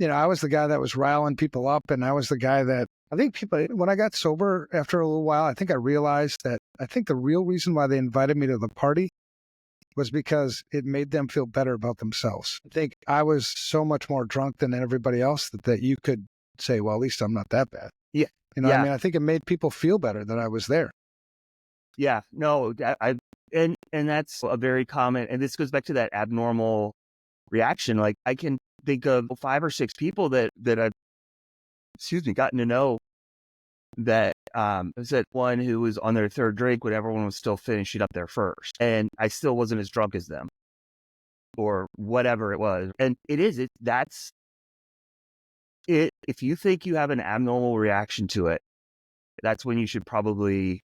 I was the guy that was riling people up, and I was the guy that I think when I got sober after a little while, I think I realized that I think the real reason why they invited me to the party was because it made them feel better about themselves. I think I was so much more drunk than everybody else that you could say, well, at least I'm not that bad. yeah, I mean, I think it made people feel better that I was there. yeah, no, and that's a very common, and this goes back to that abnormal reaction. Like, I can think of 5 or 6 people that I've, gotten to know that said one who was on their 3rd drink when everyone was still finishing up their first, and I still wasn't as drunk as them, or whatever it was. And that's it. If you think you have an abnormal reaction to it, that's when you should probably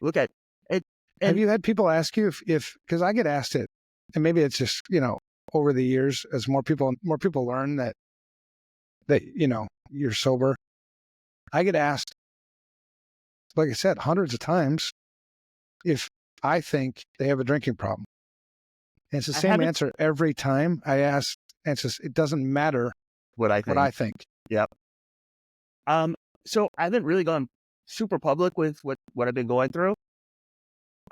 look at it. And have you had people ask you if because I get asked it, and maybe it's just over the years as more people learn that you're sober, I get asked, like I said, hundreds of times if I think they have a drinking problem. And it's the same answer every time I ask. And it's just, it doesn't matter what I think. Yep. So I haven't really gone super public with what I've been going through.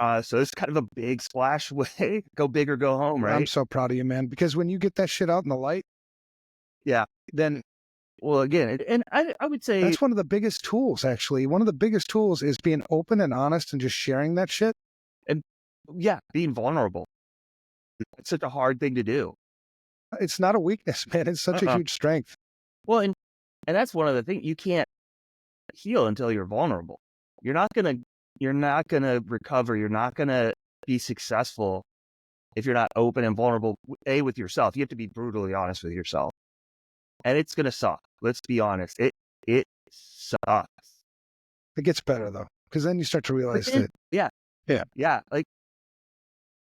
So it's kind of a big splash way. Go big or go home, right? I'm so proud of you, man, because when you get that shit out in the light, then well, again, and I would say that's one of the biggest tools, actually. One of the biggest tools is being open and honest and just sharing that shit. And being vulnerable. It's such a hard thing to do. It's not a weakness, man. It's such a huge strength. Well, and that's one of the things. You can't heal until you're vulnerable. You're not gonna recover. You're not gonna be successful if you're not open and vulnerable. With yourself, you have to be brutally honest with yourself, and it's gonna suck. Let's be honest. It sucks. It gets better though, because then you start to realize that. Yeah. Like,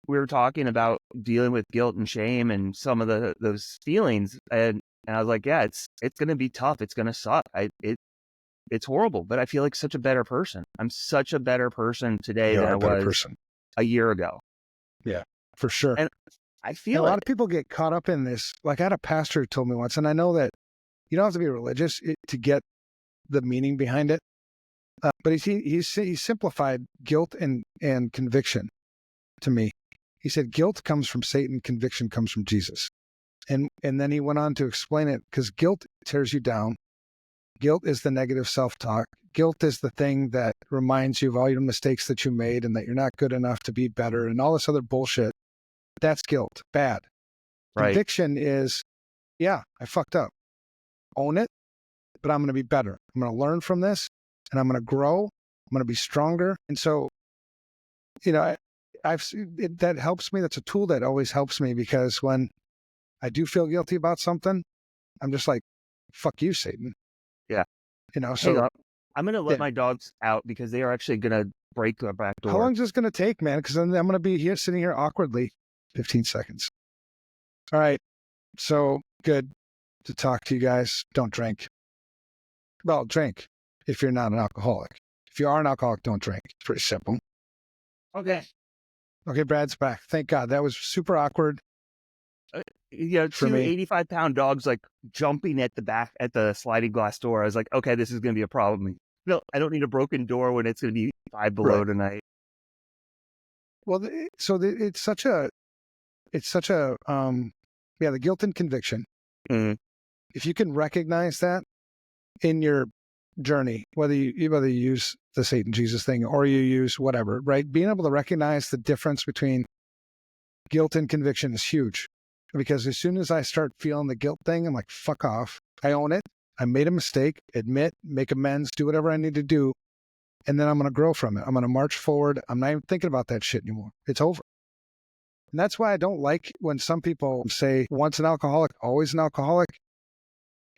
we were talking about dealing with guilt and shame and some of those feelings, and I was like, yeah, it's gonna be tough. It's gonna suck. It's horrible, but I feel like such a better person. I'm such a better person today than I was a year ago. Yeah, for sure. And I feel a lot of people get caught up in this. Like, I had a pastor who told me once, and I know that you don't have to be religious to get the meaning behind it. But he simplified guilt and conviction to me. He said guilt comes from Satan, conviction comes from Jesus. And then he went on to explain it, because guilt tears you down. Guilt is the negative self-talk. Guilt is the thing that reminds you of all your mistakes that you made and that you're not good enough to be better and all this other bullshit. That's guilt. Bad. Right. Conviction is, yeah, I fucked up. Own it, but I'm going to be better. I'm going to learn from this, and I'm going to grow. I'm going to be stronger. And so, that helps me. That's a tool that always helps me, because when I do feel guilty about something, I'm just like, fuck you, Satan. Yeah. So I'm going to let my dogs out because they are actually going to break the back door. How long is this going to take, man? Because I'm going to be sitting here awkwardly. 15 seconds. All right. So good to talk to you guys. Don't drink. Well, drink if you're not an alcoholic. If you are an alcoholic, don't drink. It's pretty simple. Okay. Okay, Brad's back. Thank God. That was super awkward. Two 85-pound dogs like jumping at the sliding glass door. I was like, okay, this is going to be a problem. No, I don't need a broken door when it's going to be 5 below tonight. Well, it's such a the guilt and conviction. Mm-hmm. If you can recognize that in your journey, whether you use the Satan Jesus thing or you use whatever, right? Being able to recognize the difference between guilt and conviction is huge, because as soon as I start feeling the guilt thing, I'm like, fuck off. I own it. I made a mistake, admit, make amends, do whatever I need to do. And then I'm going to grow from it. I'm going to march forward. I'm not even thinking about that shit anymore. It's over. And that's why I don't like when some people say once an alcoholic, always an alcoholic.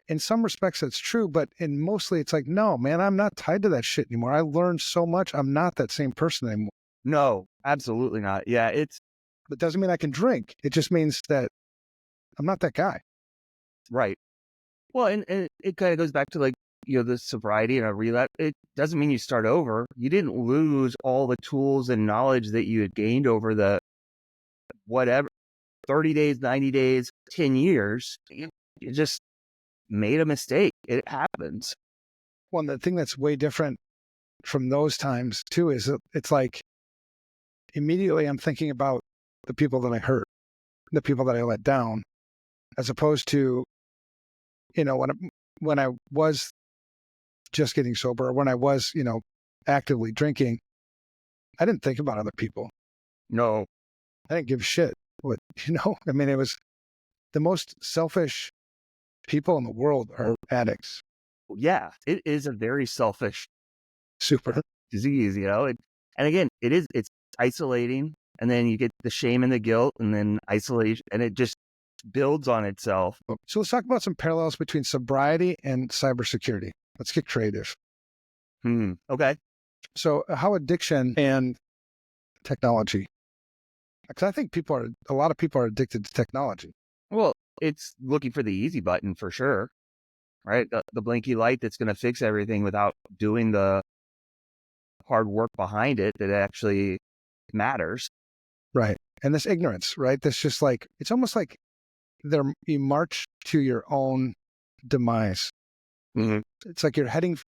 In some respects, that's true, but in mostly it's like, no, man, I'm not tied to that shit anymore. I learned so much. I'm not that same person anymore. No, absolutely not. Yeah, It doesn't mean I can drink. It just means that I'm not that guy. right. Well, and it kind of goes back to like, the sobriety and a relapse. It doesn't mean you start over. You didn't lose all the tools and knowledge that you had gained over the whatever 30 days, 90 days, 10 years. You just made a mistake. It happens. Well, the thing that's way different from those times too is it's like immediately I'm thinking about the people that I hurt, the people that I let down, as opposed to, when I was just getting sober, or when I was, actively drinking, I didn't think about other people. No. I didn't give a shit. What, I mean, it was the most selfish people in the world are addicts. Yeah, it is a very selfish Super. disease, and again, it's isolating, and then you get the shame and the guilt, and then isolation, and it just builds on itself. So let's talk about some parallels between sobriety and cybersecurity. Let's get creative. Okay. So how addiction and technology, because I think a lot of people are addicted to technology. Well, it's looking for the easy button for sure, right? The blinky light that's going to fix everything without doing the hard work behind it that actually matters. Right. And this ignorance, right? This just like, it's almost like you march to your own demise. Mm-hmm. It's like it's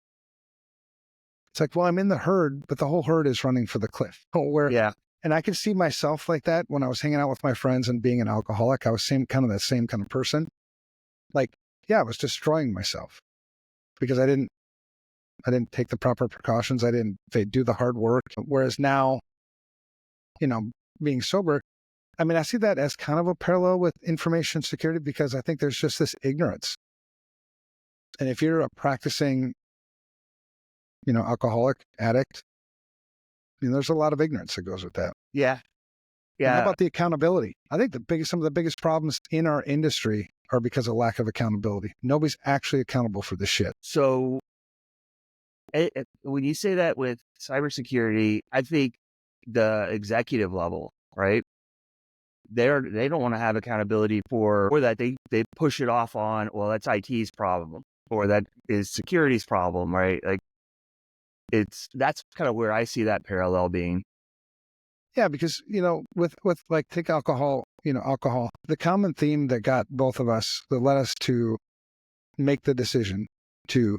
like, well, I'm in the herd, but the whole herd is running for the cliff. Yeah. And I can see myself like that when I was hanging out with my friends and being an alcoholic. I was that same kind of person. Like, yeah, I was destroying myself because I didn't take the proper precautions. I didn't do the hard work. Whereas now, being sober, I mean, I see that as kind of a parallel with information security, because I think there's just this ignorance. And if you're a practicing, alcoholic, addict, there's a lot of ignorance that goes with that. Yeah. And how about the accountability? I think some of the biggest problems in our industry are because of lack of accountability. Nobody's actually accountable for this shit. So when you say that with cybersecurity, I think the executive level, right? They don't want to have accountability for that. They push it off on, well, that's IT's problem, or that is security's problem, right? Like that's kind of where I see that parallel being. Yeah, because, with like, take alcohol, alcohol, the common theme that got both of us, that led us to make the decision to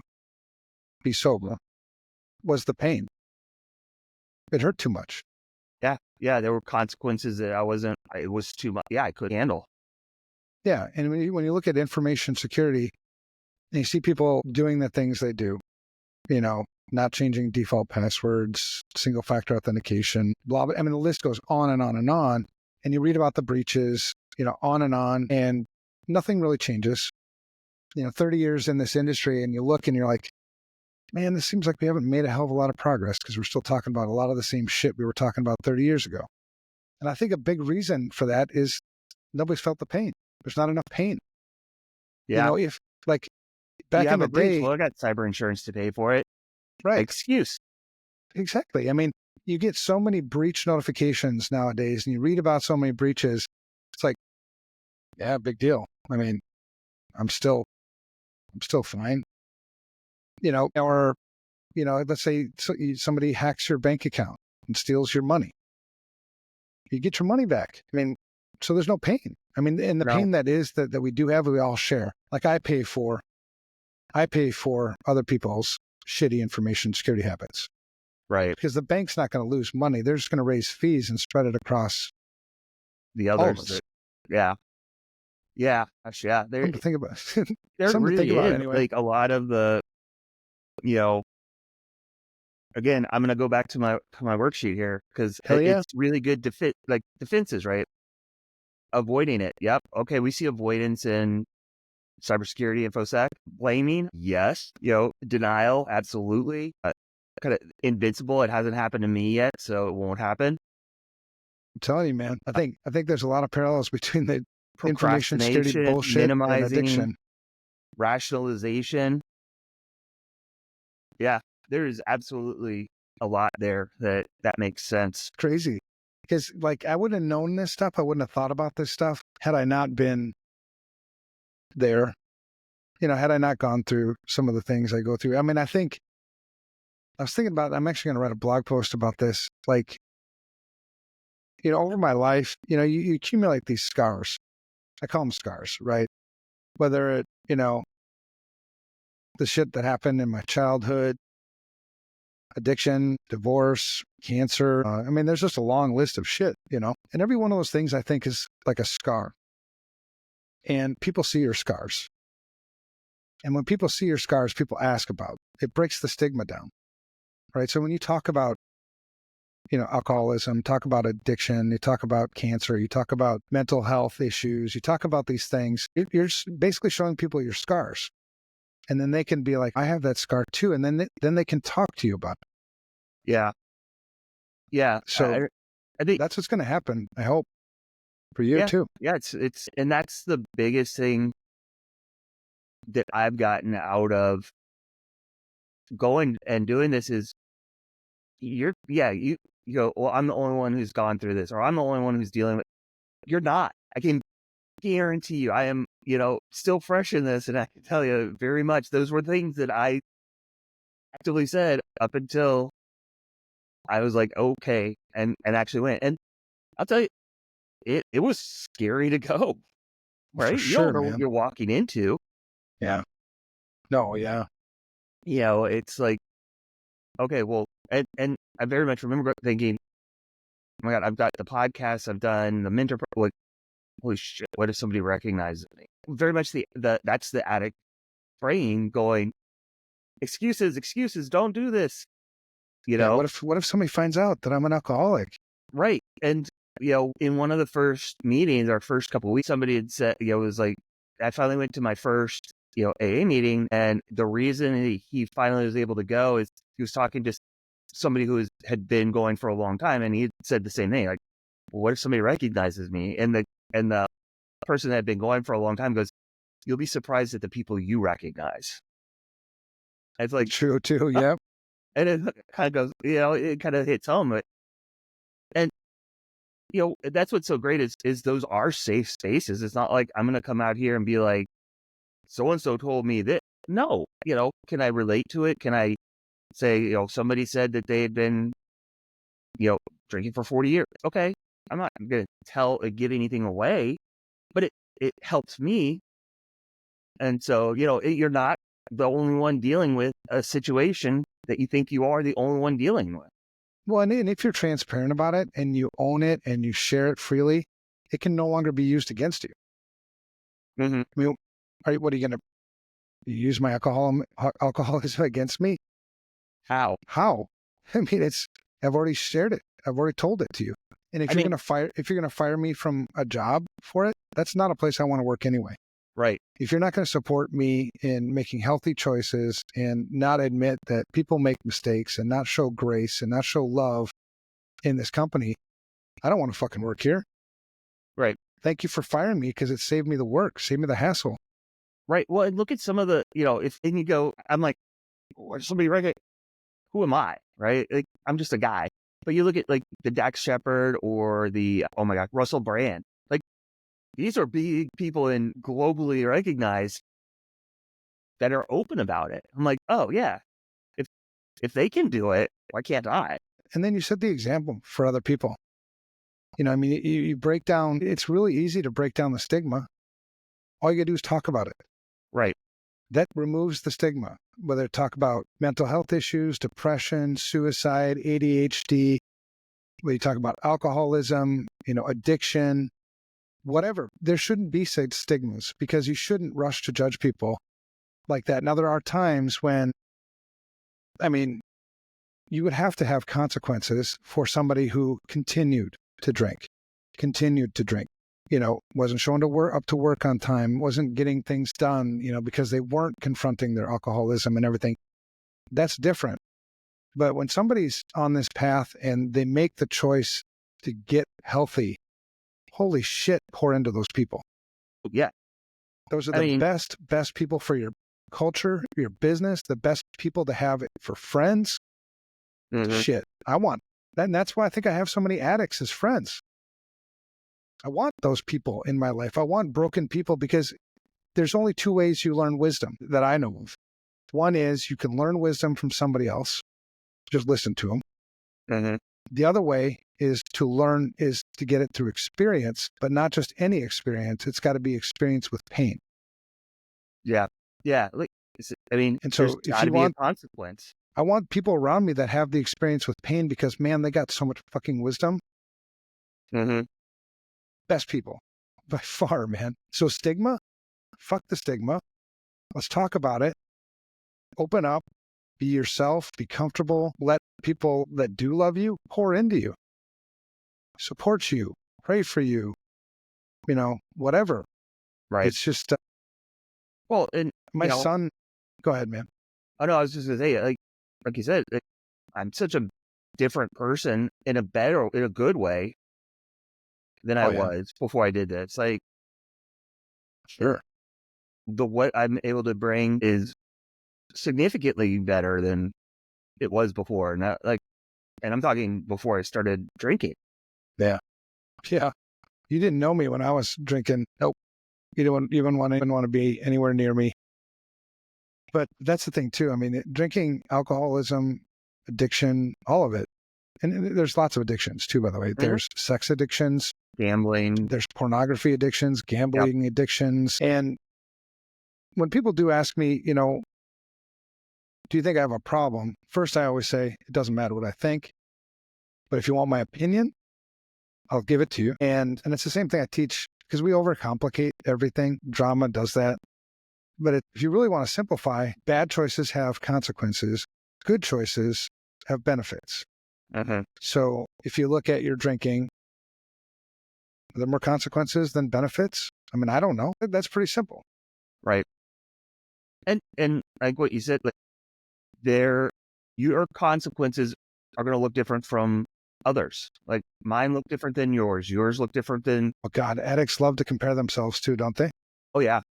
be sober, was the pain. It hurt too much. Yeah. There were consequences that it was too much. Yeah, I couldn't handle. Yeah. And when you look at information security and you see people doing the things they do, not changing default passwords, single factor authentication, blah, blah. I mean, the list goes on and on and on. And you read about the breaches, on, and nothing really changes. 30 years in this industry, and you look and you're like, man, this seems like we haven't made a hell of a lot of progress, because we're still talking about a lot of the same shit we were talking about 30 years ago. And I think a big reason for that is nobody's felt the pain. There's not enough pain. Yeah. If like back in the day, well, I got cyber insurance to pay for it. Right. Excuse. Exactly. I mean, you get so many breach notifications nowadays, and you read about so many breaches. It's like, yeah, big deal. I mean, I'm still fine. Or, let's say somebody hacks your bank account and steals your money. You get your money back. I mean, so there's no pain. I mean, and the pain that we do have, we all share. Like I pay for other people's shitty information security habits. Right. Because the bank's not going to lose money. They're just going to raise fees and spread it across the others. all of us. Yeah. Yeah, gosh, yeah. Something to think about. There Something to think really about is anyway. like a lot of the, you know, again, I'm gonna go back to my worksheet here because Hell yeah. it's really good to fit like defenses, right? Avoiding it. Yep. Okay, we see avoidance in cybersecurity, InfoSec. Blaming, yes. Denial, absolutely. Kind of invincible. It hasn't happened to me yet, so it won't happen. I'm telling you, man. I think there's a lot of parallels between the information security Procrastination, bullshit and minimizing, addiction. rationalization. Yeah, there is absolutely a lot there that makes sense. Crazy. Because like I wouldn't have known this stuff. I wouldn't have thought about this stuff had I not been there. Had I not gone through some of the things I go through. I mean, I was thinking about, I'm actually going to write a blog post about this. Like, over my life, you accumulate these scars. I call them scars, right? Whether it, the shit that happened in my childhood, addiction, divorce, cancer. I mean, there's just a long list of shit, and every one of those things I think is like a scar. And people see your scars. And when people see your scars, people ask about it. It breaks the stigma down, right? So when you talk about, alcoholism, talk about addiction, you talk about cancer, you talk about mental health issues, you talk about these things, you're basically showing people your scars. And then they can be like, I have that scar too. And then they can talk to you about it. Yeah. Yeah. So I think that's what's going to happen, I hope, for you too. Yeah, it's and that's the biggest thing that I've gotten out of going and doing this is you go, well, I'm the only one who's gone through this, or I'm the only one who's dealing with. You're not. I can guarantee you, I am, still fresh in this, and I can tell you very much those were things that I actively said up until I was like, okay, and actually went. And I'll tell you, it was scary to go, right? For You don't sure, know what man. you're walking into. Yeah. No, yeah. It's like, okay, well, and I very much remember thinking, oh my God, I've got the podcast, I've done the mentor, like, holy shit, what if somebody recognizes me? Very much that's the addict brain going, excuses, don't do this, Yeah. What if somebody finds out that I'm an alcoholic? right? And in one of the first meetings, our first couple of weeks, somebody had said, it was like, I finally went to my first, AA meeting, and the reason he finally was able to go is he was talking to somebody who had been going for a long time, and he said the same thing, like, well, what if somebody recognizes me? And the person that had been going for a long time goes, you'll be surprised at the people you recognize. It's like, True too. Yep. and it kind of goes, it kind of hits home. And that's what's so great is those are safe spaces. It's not like I'm going to come out here and be like, so-and-so told me that. No, can I relate to it? Can I say, somebody said that they had been, drinking for 40 years. Okay. I'm not going to give anything away, but it helps me. And so, you're not the only one dealing with a situation that you think you are the only one dealing with. Well, and if you're transparent about it and you own it and you share it freely, it can no longer be used against you. Mm-hmm. I mean, what are you going to use my alcoholism against me? How? I mean, I've already shared it. I've already told it to you. And if you're going to fire me from a job for it, that's not a place I want to work anyway. Right. If you're not going to support me in making healthy choices and not admit that people make mistakes and not show grace and not show love in this company, I don't want to fucking work here. Right. Thank you for firing me because it saved me the work, saved me the hassle.然Well, and look at some of the, and you go, I'm like, somebody regular, who am I? Right. Like, I'm just a guy. But you look at like the Dax Shepard or the, oh my God, Russell Brand. Like, these are big people and globally recognized that are open about it. I'm like, oh yeah, if they can do it, why can't I? And then you set the example for other people. I mean, you break down, it's really easy to break down the stigma. All you gotta do is talk about it. Right. That removes the stigma, whether talk about mental health issues, depression, suicide, ADHD, whether you talk about alcoholism, addiction, whatever. There shouldn't be stigmas because you shouldn't rush to judge people like that. Now, there are times when, I mean, you would have to have consequences for somebody who continued to drink, wasn't showing up to work on time, wasn't getting things done, because they weren't confronting their alcoholism and everything. That's different. But when somebody's on this path and they make the choice to get healthy, holy shit, pour into those people. Yeah. Those are the best people for your culture, your business, the best people to have for friends. Mm-hmm. Shit, I want that. And that's why I think I have so many addicts as friends. I want those people in my life. I want broken people because there's only two ways you learn wisdom that I know of. One is you can learn wisdom from somebody else. Just listen to them. Mm-hmm. The other way is to get it through experience, but not just any experience. It's got to be experience with pain. Yeah. Yeah. And so if you want a consequence, I want people around me that have the experience with pain because, man, they got so much fucking wisdom. Mm-hmm. Best people by far, man. So stigma, fuck the stigma. Let's talk about it. Open up, be yourself, be comfortable. Let people that do love you pour into you, support you, pray for you, whatever. Right. It's just, well, and my son, go ahead, man. Oh no, I was just gonna say, like you said, I'm such a different person in a good way than I was before I did this. Like, sure, what I'm able to bring is significantly better than it was before. And I'm talking before I started drinking. Yeah. Yeah. You didn't know me when I was drinking. Nope. You don't even want to be anywhere near me. But that's the thing too. I mean, drinking, alcoholism, addiction, all of it. And there's lots of addictions too, by the way. Mm-hmm. There's sex addictions, gambling, there's pornography addictions, gambling addictions. And when people do ask me, do you think I have a problem? First, I always say, it doesn't matter what I think. But if you want my opinion, I'll give it to you. And it's the same thing I teach because we overcomplicate everything. Drama does that. But if you really want to simplify, bad choices have consequences. Good choices have benefits. Mm-hmm. So if you look at your drinking, are there more consequences than benefits? I mean, I don't know. That's pretty simple. Right. And like what you said, your consequences are going to look different from others. Like mine look different than yours. Yours look different than. Oh God, addicts love to compare themselves too, don't they? Oh yeah.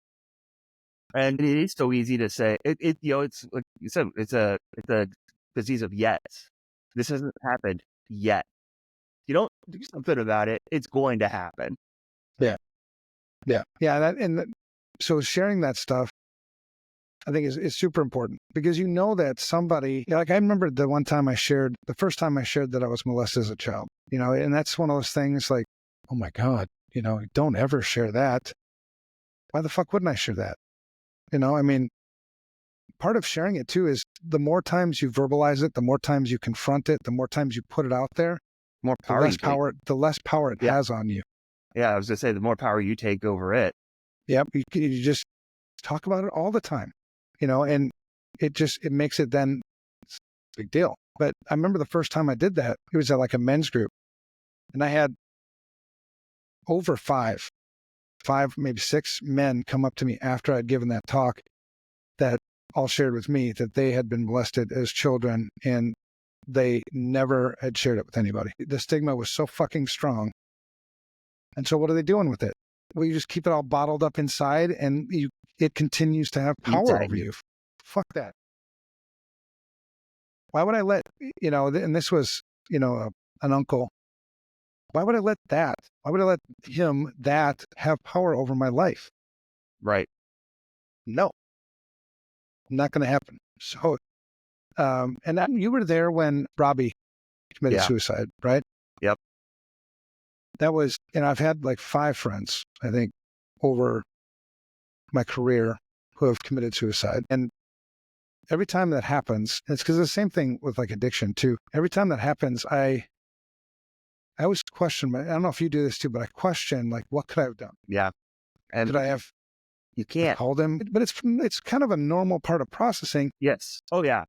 And it is so easy to say it's like you said, it's a disease of yet. This hasn't happened yet. You don't do something about it, it's going to happen. Yeah. So sharing that stuff, I think is super important because that somebody, like I remember the first time I shared that I was molested as a child, and that's one of those things like, oh my God, don't ever share that. Why the fuck wouldn't I share that? I mean, part of sharing it too is the more times you verbalize it, the more times you confront it, the more times you put it out there, the less power it has on you. Yeah, I was going to say, the more power you take over it. Yeah, you just talk about it all the time, and it makes it then it's a big deal. But I remember the first time I did that, it was at like a men's group, and I had over five, maybe six men come up to me after I'd given that talk that all shared with me that they had been molested as children and they never had shared it with anybody. The stigma was so fucking strong. And so what are they doing with it? Well, you just keep it all bottled up inside and it continues to have power over you. Fuck that. Why would I let, and this was, an uncle. Why would I let him have power over my life? Right. No, not going to happen. So, you were there when Robbie committed suicide, right? Yep. That was, and I've had like 5 friends, I think, over my career who have committed suicide. And every time that happens, it's because the same thing with like addiction too. Every time that happens, I I always question, I don't know if you do this too, but I question, like, what could I have done? Yeah. And Could I have you can't. called him? But it's kind of a normal part of processing. Yes. Oh, yeah.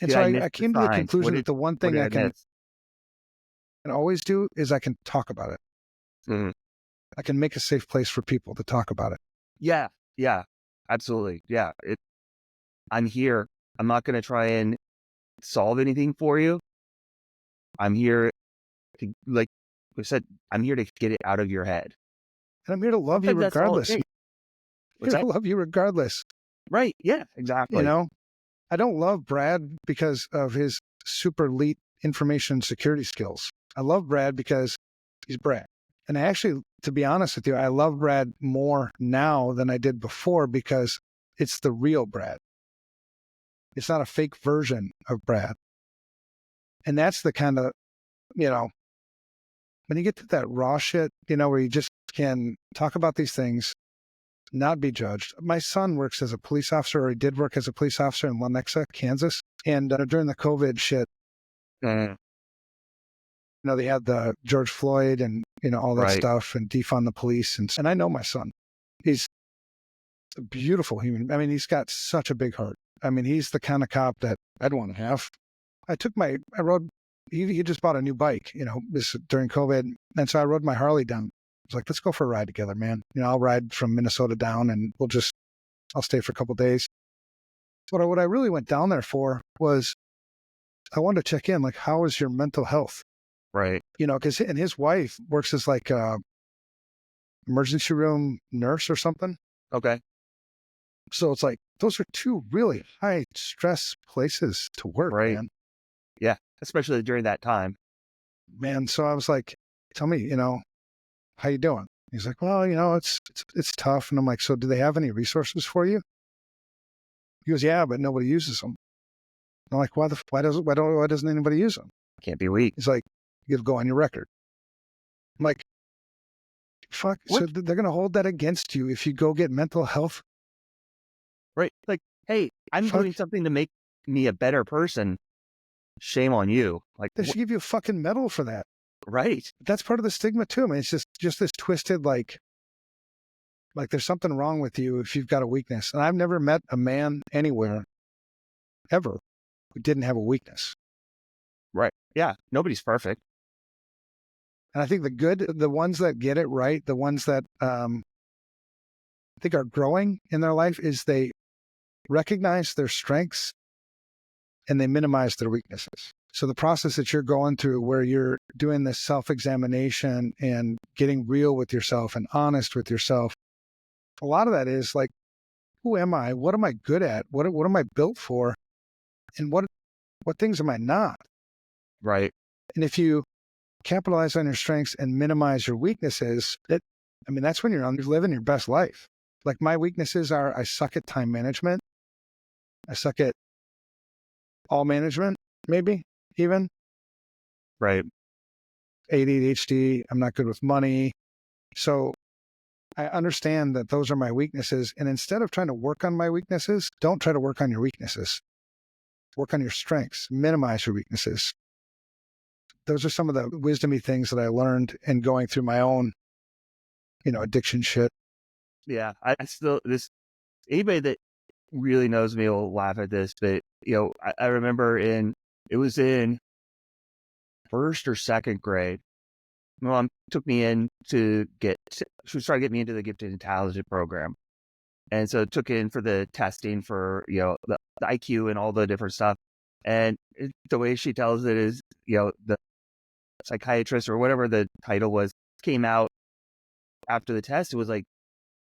And Did so I miss I the came to the signs? conclusion that the one What thing did I I can miss? always do is I can talk about it. Mhm. I can make a safe place for people to talk about it. Yeah. Yeah. Absolutely. Yeah. I'm here. I'm not going to try and solve anything for you. I'm here to, like I said, I'm here to get it out of your head. And I'm here to love you Sometimes that's all it regardless. I'm takes. What's here that? to love you regardless. Right. Yeah, You exactly. know, I don't love Brad because of his super elite information security skills. I love Brad because he's Brad. And I actually, to be honest with you, I love Brad more now than I did before because it's the real Brad. It's not a fake version of Brad. And that's the kind of, when you get to that raw shit, where you just can talk about these things, not be judged. My son works as a police officer, or he did work as a police officer in Lenexa, Kansas. And during the COVID shit, Mm, they had the George Floyd and, all that right. stuff and defund the police. And I know my son. He's a beautiful human. I mean, he's got such a big heart. I mean, he's the kind of cop that I'd want to have. I rode, he just bought a new bike, this during COVID. And so I rode my Harley down. I was like, let's go for a ride together, man. I'll ride from Minnesota down and I'll stay for a couple of days. But what I really went down there for was I wanted to check in, like, how is your mental health? Right. Because and his wife works as like a emergency room nurse or something. Okay. So it's like, those are two really high stress places to work, Right. man. Yeah. Especially during that time. Man. So I was like, tell me, how you doing? He's like, well, it's tough. And I'm like, so do they have any resources for you? He goes, yeah, but nobody uses them. I'm like, why doesn't anybody use them? Can't be weak. He's like, you go on your record. I'm like, fuck. What? So they're going to hold that against you if you go get mental health. Right. Like, hey, I'm Fuck. doing something to make me a better person. Shame on you. Like, They should give you a fucking medal for that. right. That's part of the stigma too. I mean, it's just this twisted, like there's something wrong with you if you've got a weakness. And I've never met a man anywhere ever who didn't have a weakness. Right. Yeah. Nobody's perfect. And I think the ones that get it right, the ones that I think are growing in their life, is they recognize their strengths and they minimize their weaknesses. So the process that you're going through where you're doing this self-examination and getting real with yourself and honest with yourself, a lot of that is like, who am I? What am I good at? What am I built for? And what things am I not? Right. And if you capitalize on your strengths and minimize your weaknesses, that's when you're living your best life. Like, my weaknesses are I suck at time management. I suck at all management, maybe even. Right. ADHD, I'm not good with money. So I understand that those are my weaknesses. And instead of trying to work on my weaknesses, don't try to work on your weaknesses. Work on your strengths, minimize your weaknesses. Those are some of the wisdomy things that I learned in going through my own, addiction shit. Yeah. I still, anybody that really knows me will laugh at this, but, I remember it was in first or second grade. My mom took me in she was trying to get me into the gifted and talented program. And so took in for the testing for, the IQ and all the different stuff. And the way she tells it is, the psychiatrist or whatever the title was came out after the test. It was like,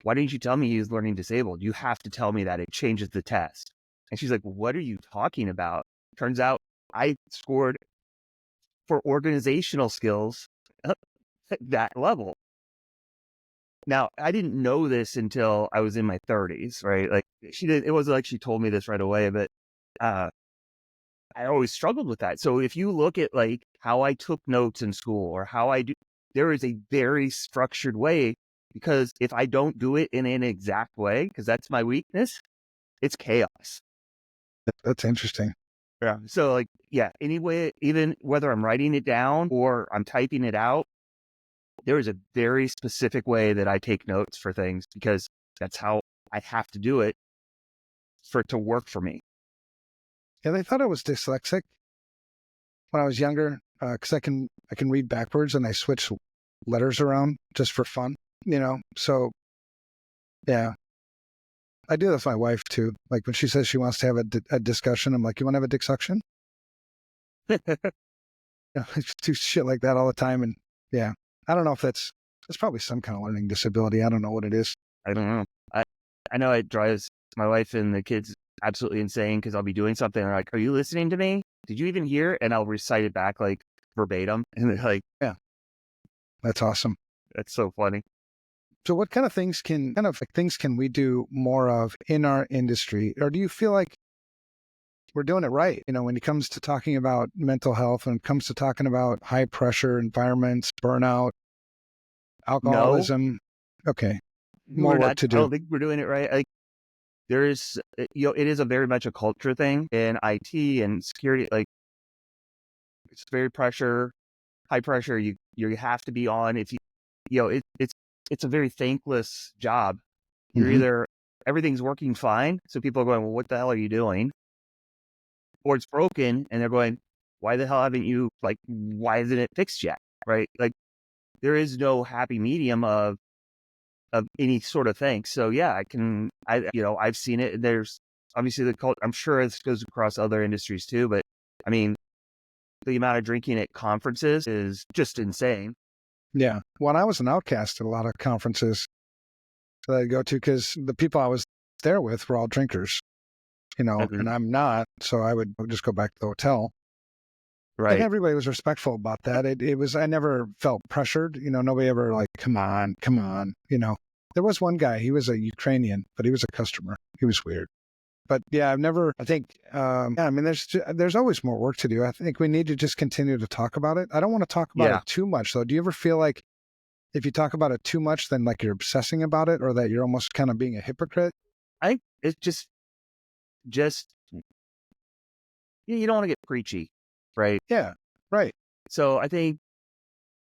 why didn't you tell me he was learning disabled? You have to tell me that. It changes the test. And she's like, what are you talking about? Turns out I scored for organizational skills at that level. Now, I didn't know this until I was in my 30s, right? Like, it wasn't like she told me this right away, but I always struggled with that. So if you look at like how I took notes in school or how I do, there is a very structured way, because if I don't do it in an exact way, because that's my weakness, it's chaos. That's interesting. Yeah. So like, yeah, anyway, even whether I'm writing it down or I'm typing it out, there is a very specific way that I take notes for things because that's how I have to do it for it to work for me. Yeah, they thought I was dyslexic when I was younger because I can read backwards and I switch letters around just for fun, So yeah, I do that with my wife too. Like when she says she wants to have a discussion, I'm like, you want to have a dick suction? I just do shit like that all the time, and yeah, I don't know if that's probably some kind of learning disability. I don't know what it is. I don't know. I know it drives my wife and the kids absolutely insane because I'll be doing something and they're like, "Are you listening to me? Did you even hear?" And I'll recite it back like verbatim, and they're like, Yeah, that's awesome. "That's so funny." So, what kind of things can we do more of in our industry, or do you feel like we're doing it right? When it comes to talking about mental health, when it comes to talking about high pressure environments, burnout, No, alcoholism. Okay, more we're work not. to I do. don't think we're doing it right. Like there is, it is a very much a culture thing in IT and security. Like it's very high pressure. You have to be on. If it's a very thankless job. You're Mm-hmm. either everything's working fine, so people are going, "Well, what the hell are you doing?" Or it's broken, and they're going, "Why the hell haven't you why isn't it fixed yet?" Right? Like there is no happy medium of any sort of thing. So yeah, I've seen it. There's obviously the cult. I'm sure this goes across other industries too, but I mean, the amount of drinking at conferences is just insane. Yeah. Well, I was an outcast at a lot of conferences that I go to because the people I was there with were all drinkers, Mhm. and I'm not. So I would just go back to the hotel. And Right. everybody was respectful about that. It was, I never felt pressured. Nobody ever like, come on, come on. There was one guy, he was a Ukrainian, but he was a customer. He was weird. But yeah, I think, yeah, I mean, there's always more work to do. I think we need to just continue to talk about it. I don't want to talk about Yeah. it too much though. Do you ever feel like if you talk about it too much, then like you're obsessing about it or that you're almost kind of being a hypocrite? I think it's just you don't want to get preachy, right? Yeah, right. So I think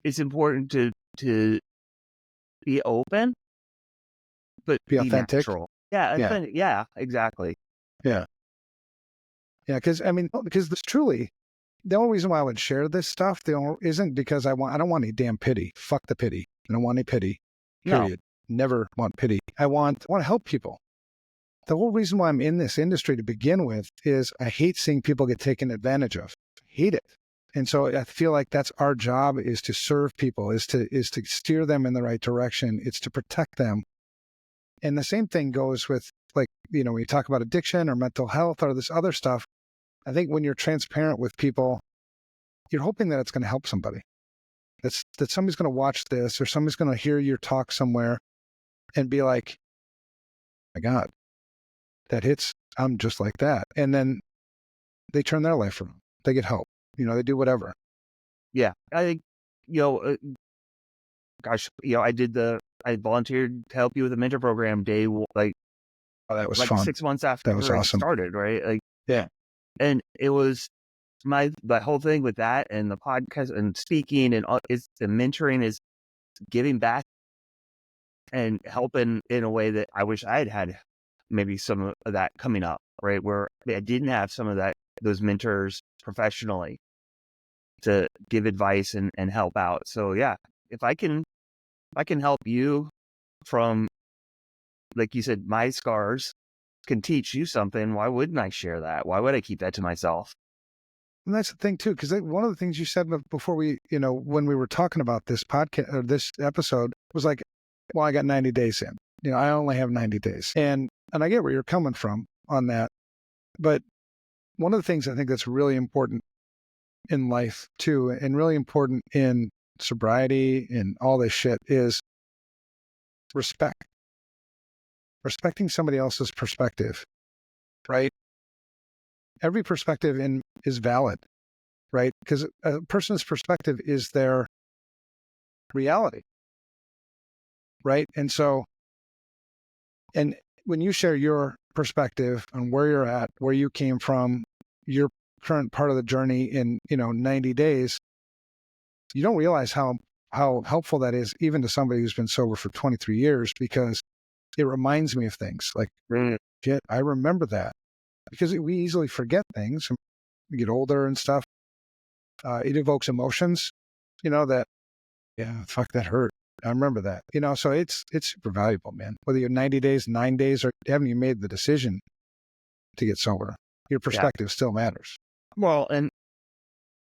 it's important to be open, but Be be authentic. natural. Yeah, Yeah, yeah, exactly. yeah, yeah. Because this truly, the only reason why I would share this stuff isn't because I don't want any damn pity. Fuck the pity. I don't want any pity. No, Period. Never want pity. I want to help people. The whole reason why I'm in this industry to begin with is I hate seeing people get taken advantage of. I hate it. And so I feel like that's our job, is to serve people, is to steer them in the right direction. It's to protect them. And the same thing goes with when you talk about addiction or mental health or this other stuff. I think when you're transparent with people, you're hoping that it's going to help somebody. That somebody's going to watch this or somebody's going to hear your talk somewhere and be like, my God, that hits. I'm just like that. And then they turn their life around. They get help. They do whatever. yeah, I think you know, gosh, I volunteered to help you with a mentor program Oh, that was like fun. 6 months That was after it awesome. started, right? Like, Yeah. and it was my whole thing with that and the podcast and speaking and all is the mentoring is giving back and helping in a way that I wish I had maybe some of that coming up, right? Where I didn't have some of those mentors professionally to give advice and help out. So yeah, if I can help you from, like you said, my scars can teach you something. Why wouldn't I share that? Why would I keep that to myself? And that's the thing too, because one of the things you said before when we were talking about this podcast or this episode was like, well, I got 90 days in. I only have 90 days. And I get where you're coming from on that. But one of the things I think that's really important in life too, and really important in sobriety and all this shit is respect. Respecting somebody else's perspective, right? Every perspective is valid, right? Because a person's perspective is their reality, right? And when you share your perspective on where you're at, where you came from, your current part of the journey in, 90 days, you don't realize how helpful that is even to somebody who's been sober for 23 years, because it reminds me of things like, shit, I remember that, because we easily forget things. We get older and stuff. It evokes emotions, that, yeah, fuck, that hurt. I remember that, so it's super valuable, man. Whether you're 90 days, 9 days, or haven't you made the decision to get sober, your perspective still matters. Well, and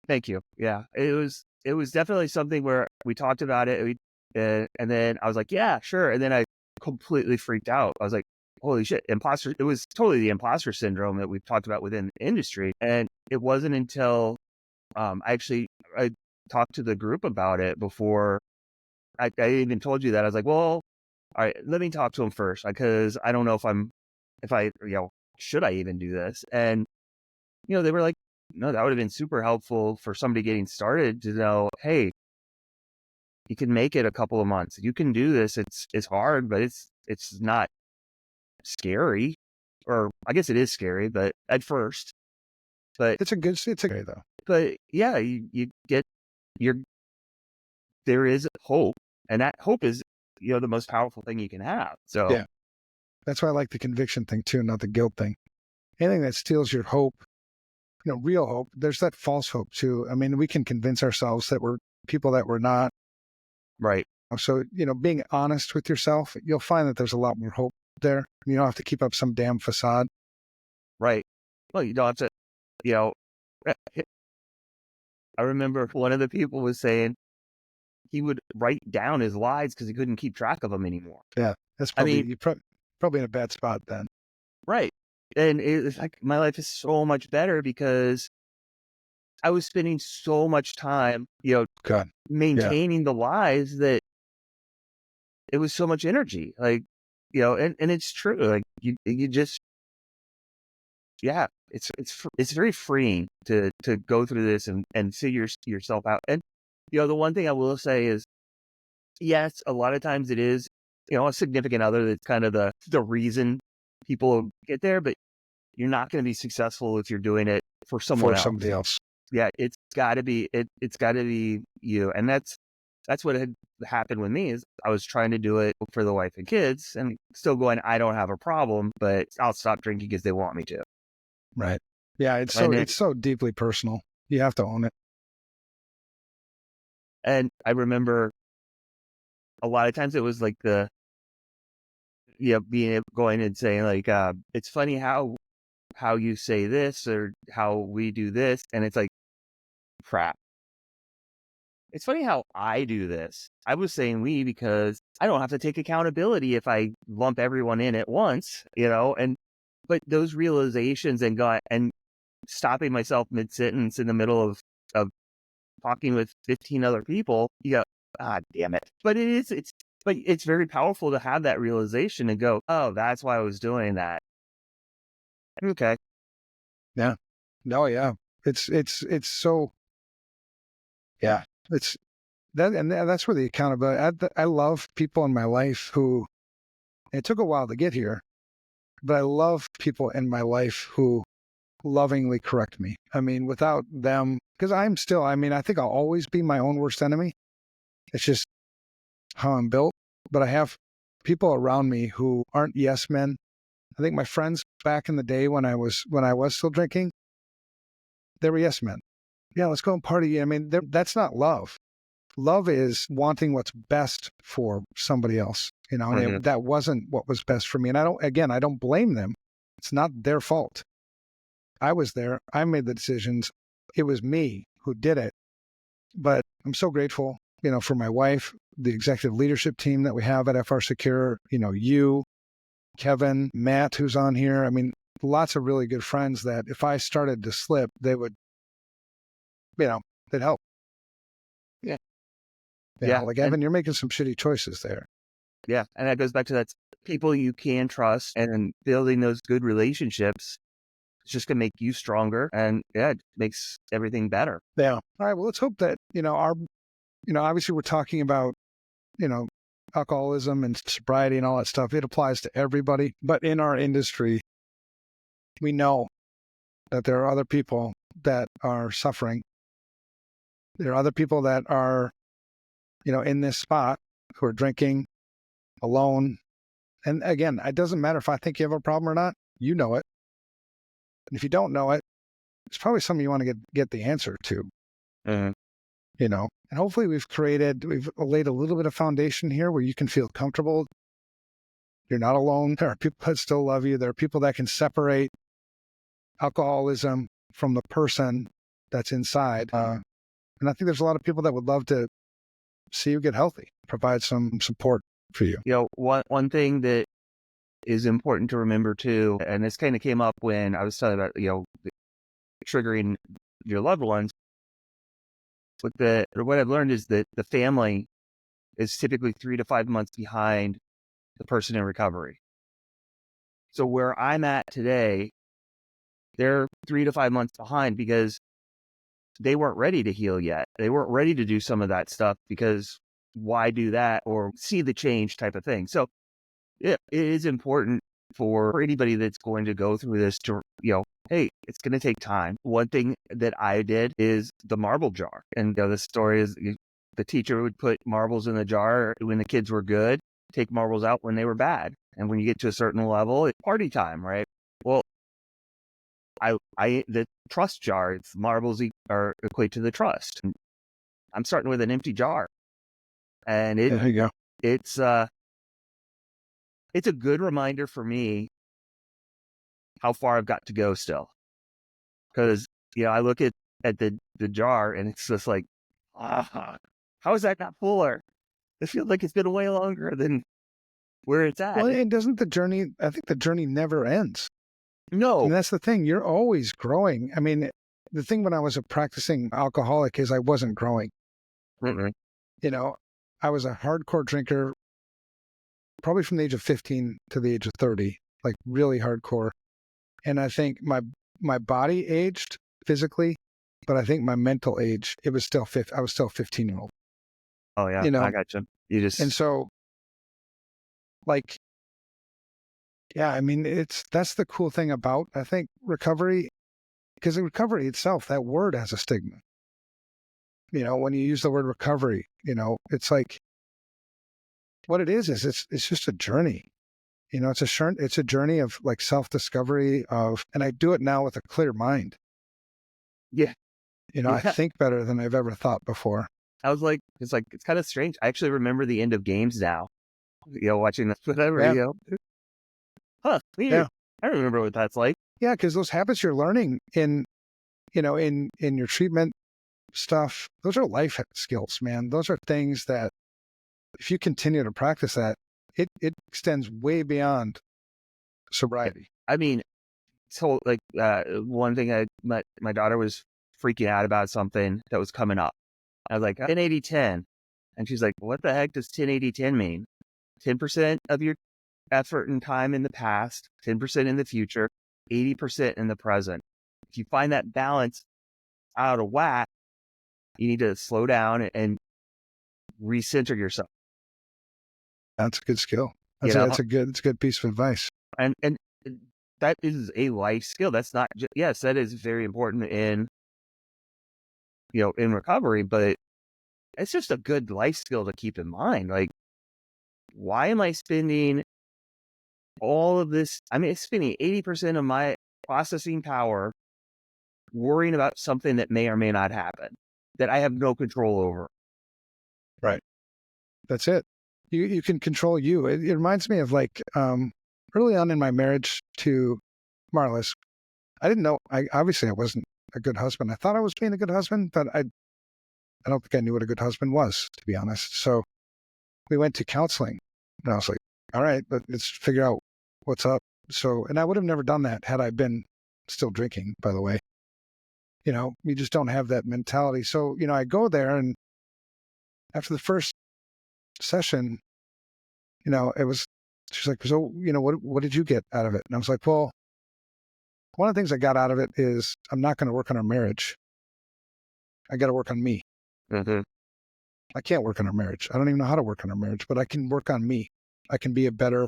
thank you. Yeah, it was definitely something where we talked about it, and then I was like, yeah, sure. And then I completely freaked out. I was like, holy shit, imposter. It was totally the imposter syndrome that we've talked about within the industry. And it wasn't until I talked to the group about it before I even told you that. I was like, well, all right, let me talk to him first, because I don't know if I, should I even do this? And, they were like, no, that would have been super helpful for somebody getting started to know, hey, you can make it a couple of months. You can do this. It's hard, but it's not scary, or I guess it is scary, but at first, but it's a good though. But yeah, you get there is hope, and that hope is, the most powerful thing you can have. So yeah, that's why I like the conviction thing too, not the guilt thing. Anything that steals your hope, real hope, there's that false hope too. I mean, we can convince ourselves that we're people that we're not. Right. So, being honest with yourself, you'll find that there's a lot more hope there. You don't have to keep up some damn facade. Right. Well, you don't have to, I remember one of the people was saying he would write down his lies because he couldn't keep track of them anymore. Yeah. That's probably, you're probably in a bad spot then. Right. And it's like, my life is so much better because I was spending so much time, maintaining the lies, that it was so much energy. Like, and it's true. Like you just, yeah, it's very freeing to go through this and figure yourself out. And, the one thing I will say is, yes, a lot of times it is, a significant other that's kind of the reason people get there, but you're not going to be successful if you're doing it for somebody else. Yeah, it's got to be you, and that's what had happened with me. Is I was trying to do it for the wife and kids, and still going, I don't have a problem, but I'll stop drinking because they want me to. Right. Yeah, it's so deeply personal. You have to own it. And I remember a lot of times it was like going and saying like, it's funny how you say this or how we do this, and it's like, crap. It's funny how I do this. I was saying we because I don't have to take accountability if I lump everyone in at once, but those realizations and stopping myself mid-sentence in the middle of talking with 15 other people, you go, damn it. But it's very powerful to have that realization and go, oh, that's why I was doing that. Okay. Yeah. No, yeah. It's so, yeah, it's that. And that's where the accountability, I love people in my life who, it took a while to get here, but I love people in my life who lovingly correct me. I mean, without them, because I think I'll always be my own worst enemy. It's just how I'm built. But I have people around me who aren't yes men. I think my friends back in the day when I was still drinking, they were yes men. Yeah, let's go and party. I mean, that's not love. Love is wanting what's best for somebody else, and that wasn't what was best for me. And I don't blame them. It's not their fault. I was there. I made the decisions. It was me who did it. But I'm so grateful, for my wife, the executive leadership team that we have at FR Secure, you, Kevin, Matt, who's on here. I mean, lots of really good friends that if I started to slip, they would, they'd help. Yeah. Like, Evan, you're making some shitty choices there. Yeah. And that goes back to that people you can trust, and building those good relationships. It's just going to make you stronger, and it makes everything better. Yeah. All right. Well, let's hope that, obviously we're talking about, alcoholism and sobriety and all that stuff. It applies to everybody. But in our industry, we know that there are other people that are suffering. There are other people that are, in this spot who are drinking alone. And again, it doesn't matter if I think you have a problem or not. You know it. And if you don't know it, it's probably something you want to get the answer to. Mm-hmm. And hopefully we've laid a little bit of foundation here where you can feel comfortable. You're not alone. There are people that still love you. There are people that can separate alcoholism from the person that's inside. And I think there's a lot of people that would love to see you get healthy, provide some support for you. One thing that is important to remember too, and this kind of came up when I was talking about, triggering your loved ones. What I've learned is that the family is typically 3 to 5 months behind the person in recovery. So where I'm at today, they're 3 to 5 months behind because they weren't ready to heal yet. They weren't ready to do some of that stuff because why do that or see the change type of thing. So it is important for anybody that's going to go through this to, hey, it's going to take time. One thing that I did is the marble jar. And the story is the teacher would put marbles in the jar when the kids were good, take marbles out when they were bad. And when you get to a certain level, it's party time, right? Well, the trust jar, it's marbles are equate to the trust. And I'm starting with an empty jar. And there you go. It's a good reminder for me how far I've got to go still. Because, I look at the jar and it's just like, how is that not fuller? It feels like it's been way longer than where it's at. Well, and doesn't I think the journey never ends. No. And that's the thing. You're always growing. I mean, the thing when I was a practicing alcoholic is I wasn't growing. Mm-hmm. I was a hardcore drinker, probably from the age of 15 to the age of 30, like really hardcore. And I think my body aged physically, but I think my mental age, I was still 15-year-old. Oh yeah, I got you. And so, like, yeah, I mean, that's the cool thing about, I think, recovery, because the recovery itself, that word has a stigma. When you use the word recovery, it's like, what it is it's just a journey. It's a journey of like self-discovery and I do it now with a clear mind. Yeah. I think better than I've ever thought before. I was like, it's kind of strange. I actually remember the end of games now, watching this, whatever, weird. Yeah. I remember what that's like. Yeah. Cause those habits you're learning in your treatment stuff, those are life skills, man. Those are things that if you continue to practice that, it extends way beyond sobriety. I mean, so like one thing my daughter was freaking out about something that was coming up. I was like, 10-80-10. And she's like, what the heck does 10-80-10 mean? 10% of your effort and time in the past, 10% in the future, 80% in the present. If you find that balance out of whack, you need to slow down and recenter yourself. That's a good skill. It's a good piece of advice. And that is a life skill. That's not yes, that is very important in recovery, but it's just a good life skill to keep in mind. Like, why am I spending all of this? I mean, it's spending 80% of my processing power worrying about something that may or may not happen, that I have no control over. Right. That's it. You can control you. It reminds me of like early on in my marriage to Marlis. I didn't know. Obviously I wasn't a good husband. I thought I was being a good husband, but I don't think I knew what a good husband was, to be honest. So we went to counseling, and I was like, all right, let's figure out what's up. So, and I would have never done that had I been still drinking, by the way. You just don't have that mentality. So, I go there, and after the first session, she's like, so, what did you get out of it? And I was like, well, one of the things I got out of it is I'm not going to work on our marriage. I got to work on me. Mm-hmm. I can't work on our marriage. I don't even know how to work on our marriage, but I can work on me. I can be a better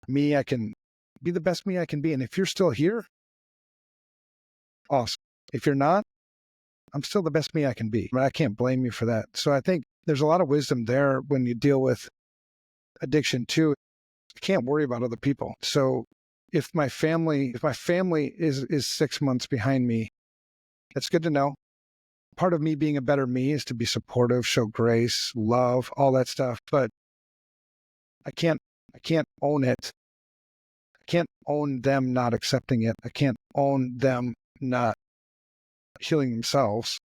me. I can be the best me I can be. And if you're still here, awesome. If you're not, I'm still the best me I can be. I can't blame you for that. So I think there's a lot of wisdom there when you deal with addiction too. You can't worry about other people. So if my family is 6 months behind me, that's good to know. Part of me being a better me is to be supportive, show grace, love, all that stuff. But I can't own it. I can't own them not accepting it. I can't own them not healing themselves.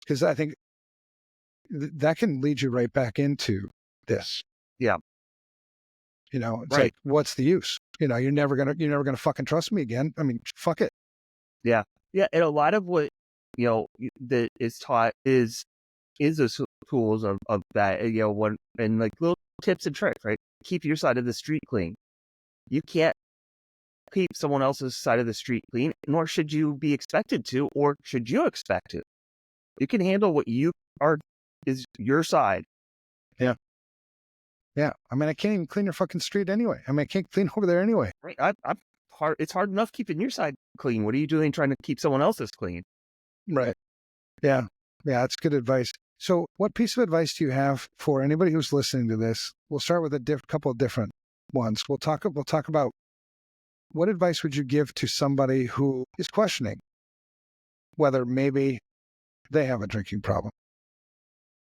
Because I think that can lead you right back into this. Yeah. It's Right. like, what's the use? You're never gonna fucking trust me again. I mean, fuck it. Yeah. Yeah. And a lot of what, that is taught is those tools of that, and like little tips and tricks, right? Keep your side of the street clean. You can't keep someone else's side of the street clean, nor should you be expected to, or should you expect to. You can handle what is your side. Yeah. Yeah. I mean, I can't even clean your fucking street anyway. I mean, I can't clean over there anyway. Right. I'm hard. It's hard enough keeping your side clean. What are you doing trying to keep someone else's clean? Right. Yeah. Yeah. That's good advice. So what piece of advice do you have for anybody who's listening to this? We'll start with a couple of different ones. We'll talk about what advice would you give to somebody who is questioning whether maybe they have a drinking problem?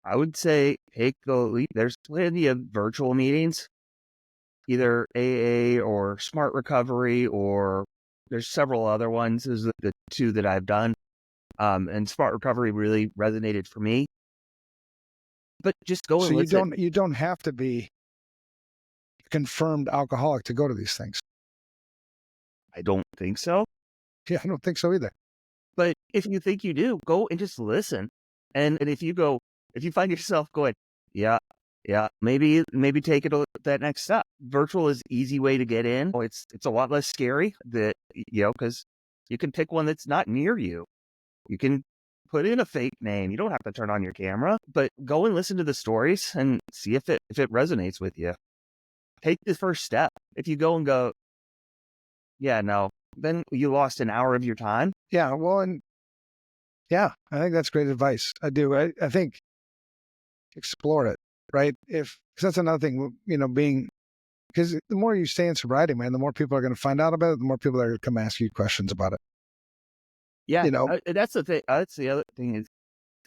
I would say take the leap. There's plenty of virtual meetings, either AA or Smart Recovery, or there's several other ones. Those are the two that I've done. And Smart Recovery really resonated for me. But just go and listen. You don't have to be a confirmed alcoholic to go to these things. I don't think so. Yeah, I don't think so either. But if you think you do, go and just listen. And if you find yourself going, yeah, maybe take it that next step. Virtual is easy way to get in. It's a lot less scary because you can pick one that's not near you. You can put in a fake name. You don't have to turn on your camera, but go and listen to the stories and see if it resonates with you. Take the first step. If you go and go, yeah, no, then you lost an hour of your time. Yeah, well, and yeah, I think that's great advice. I do. I think explore it, right? Because that's another thing, because the more you stay in sobriety, man, the more people are going to find out about it, the more people are going to come ask you questions about it. Yeah, that's the thing. That's the other thing is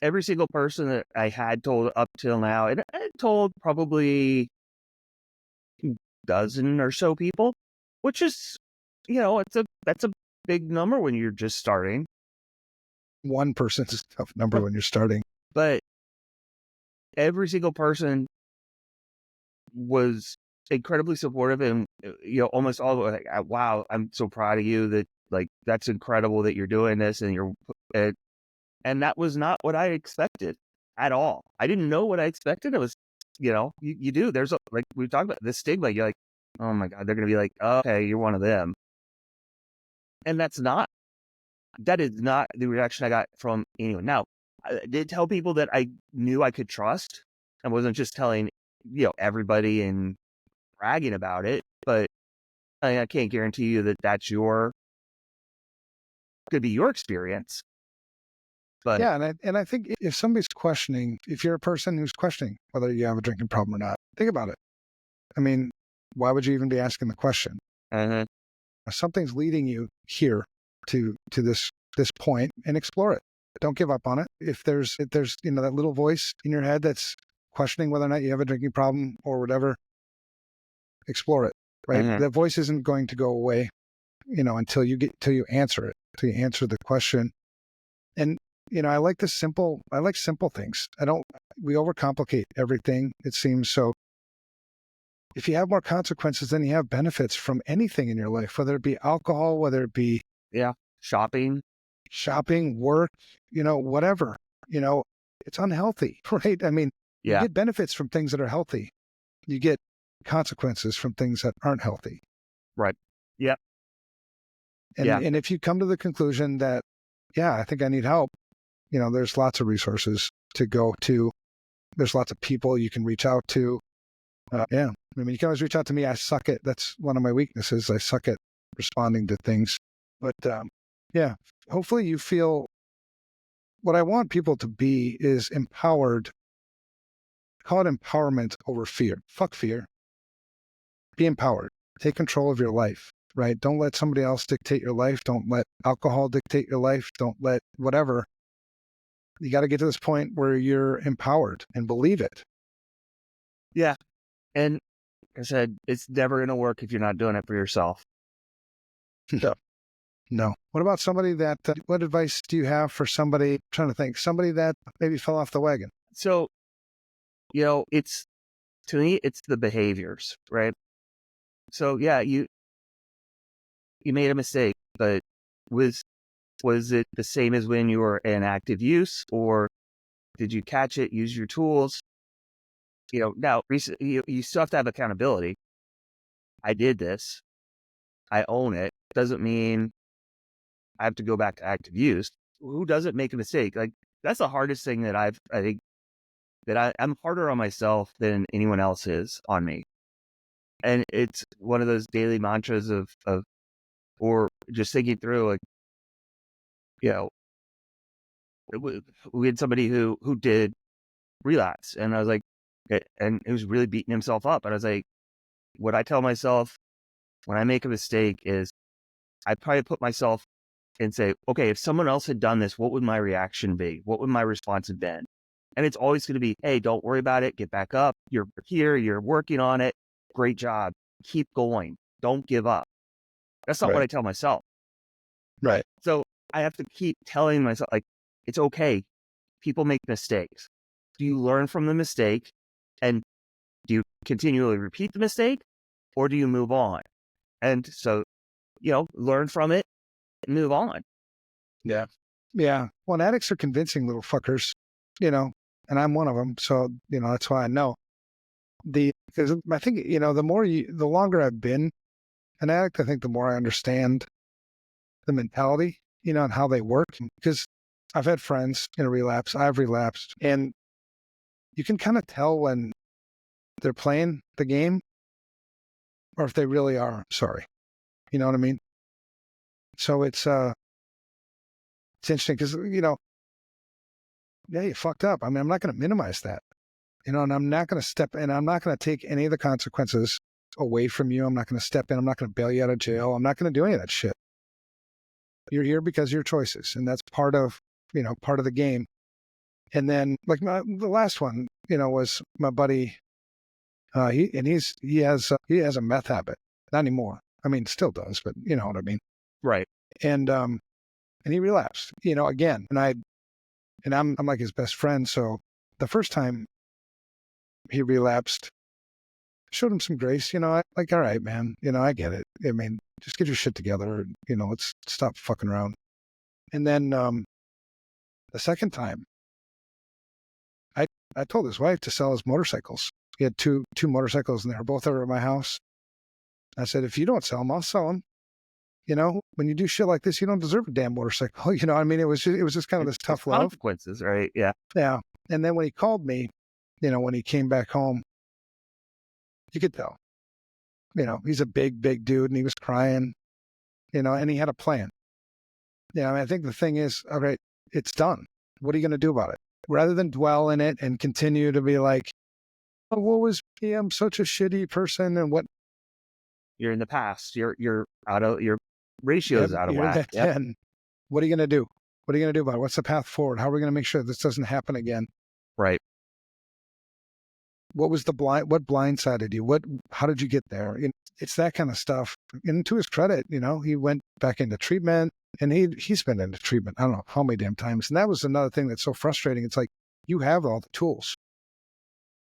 every single person that I had told up till now, and I told probably a dozen or so people, which is, that's a big number when you're just starting. One person's a tough number when you're starting. But every single person was incredibly supportive, and almost all like, wow, I'm so proud of you. That like that's incredible that you're doing this, and and that was not what I expected at all. I didn't know what I expected. It was, you do. There's like we talked about the stigma. You're like, oh my God, they're gonna be like, okay, you're one of them, and that is not the reaction I got from anyone. Now, I did tell people that I knew I could trust. I wasn't just telling, everybody and bragging about it, but I can't guarantee you that that's could be your experience. But yeah, and I think if somebody's questioning, if you're a person who's questioning whether you have a drinking problem or not, think about it. I mean, why would you even be asking the question? Something's leading you here to this point, and explore it. Don't give up on it. If there's that little voice in your head that's questioning whether or not you have a drinking problem or whatever, explore it. Right? That voice isn't going to go away, until you answer it, till you answer the question. And I like simple things. We overcomplicate everything, it seems. So if you have more consequences than you have benefits from anything in your life, whether it be alcohol, whether it be shopping, work, whatever, it's unhealthy, right? I mean, you get benefits from things that are healthy. You get consequences from things that aren't healthy. Right. Yeah. And if you come to the conclusion that, I think I need help, there's lots of resources to go to. There's lots of people you can reach out to. I mean, you can always reach out to me. That's one of my weaknesses. I suck at responding to things. But Yeah. Hopefully you feel what I want people to be is empowered. Call it empowerment over fear. Fuck fear. Be empowered. Take control of your life, right? Don't let somebody else dictate your life. Don't let alcohol dictate your life. Don't let whatever. You got to get to this point where you're empowered and believe it. Yeah. And like I said, it's never going to work if you're not doing it for yourself. No. No. What about somebody that, what advice do you have for somebody, I'm trying to think, somebody that maybe fell off the wagon? So, to me, it's the behaviors, right? So yeah, you made a mistake, but was it the same as when you were in active use, or did you catch it, use your tools? Now you still have to have accountability. I did this. I own it. Doesn't mean I have to go back to active use. Who doesn't make a mistake? Like, that's the hardest thing that I think that I'm harder on myself than anyone else is on me. And it's one of those daily mantras or just thinking through, like, you know, we had somebody who did relapse, and I was like, and he was really beating himself up. And I was like, what I tell myself when I make a mistake is I probably put myself and say, okay, if someone else had done this, what would my reaction be? What would my response have been? And it's always going to be, hey, don't worry about it. Get back up. You're here. You're working on it. Great job. Keep going. Don't give up. That's not what I tell myself. Right. So I have to keep telling myself, like, it's okay. People make mistakes. Do you learn from the mistake? And do you continually repeat the mistake? Or do you move on? And so, learn from it and move on. Yeah. Yeah. Well, addicts are convincing little fuckers, and I'm one of them. So, that's why I know. Because I think, the longer I've been an addict, I think the more I understand the mentality, and how they work. Because I've had friends in a relapse, I've relapsed, and you can kind of tell when they're playing the game or if they really are sorry. You know what I mean? So it's interesting because, yeah, you fucked up. I mean, I'm not going to minimize that, and I'm not going to I'm not going to take any of the consequences away from you. I'm not going to step in. I'm not going to bail you out of jail. I'm not going to do any of that shit. You're here because of your choices, and that's part of the game. And then, like, the last one, was my buddy. He has a meth habit. Not anymore. I mean, still does, but you know what I mean. Right. And he relapsed. Again, and I'm like his best friend. So the first time he relapsed, showed him some grace. Like, all right, man. I get it. I mean, just get your shit together. Let's stop fucking around. And then the second time, I told his wife to sell his motorcycles. He had two motorcycles, and they were both over at my house. I said, if you don't sell them, I'll sell them. When you do shit like this, you don't deserve a damn motorcycle. I mean, it was just kind of this tough love. Consequences, right? Yeah. Yeah. And then when he called me, when he came back home, you could tell. He's a big, big dude, and he was crying. And he had a plan. I mean, I think the thing is, all right, it's done. What are you going to do about it? Rather than dwell in it and continue to be like, oh, what was me? I'm such a shitty person, and what? You're in the past. You're out of your ratios out of whack. Yep. What are you going to do? What are you going to do about it? What's the path forward? How are we going to make sure this doesn't happen again? Right. What was what blindsided you? How did you get there? It's that kind of stuff. And to his credit, he went back into treatment, and he's been into treatment. I don't know how many damn times. And that was another thing that's so frustrating. It's like, you have all the tools.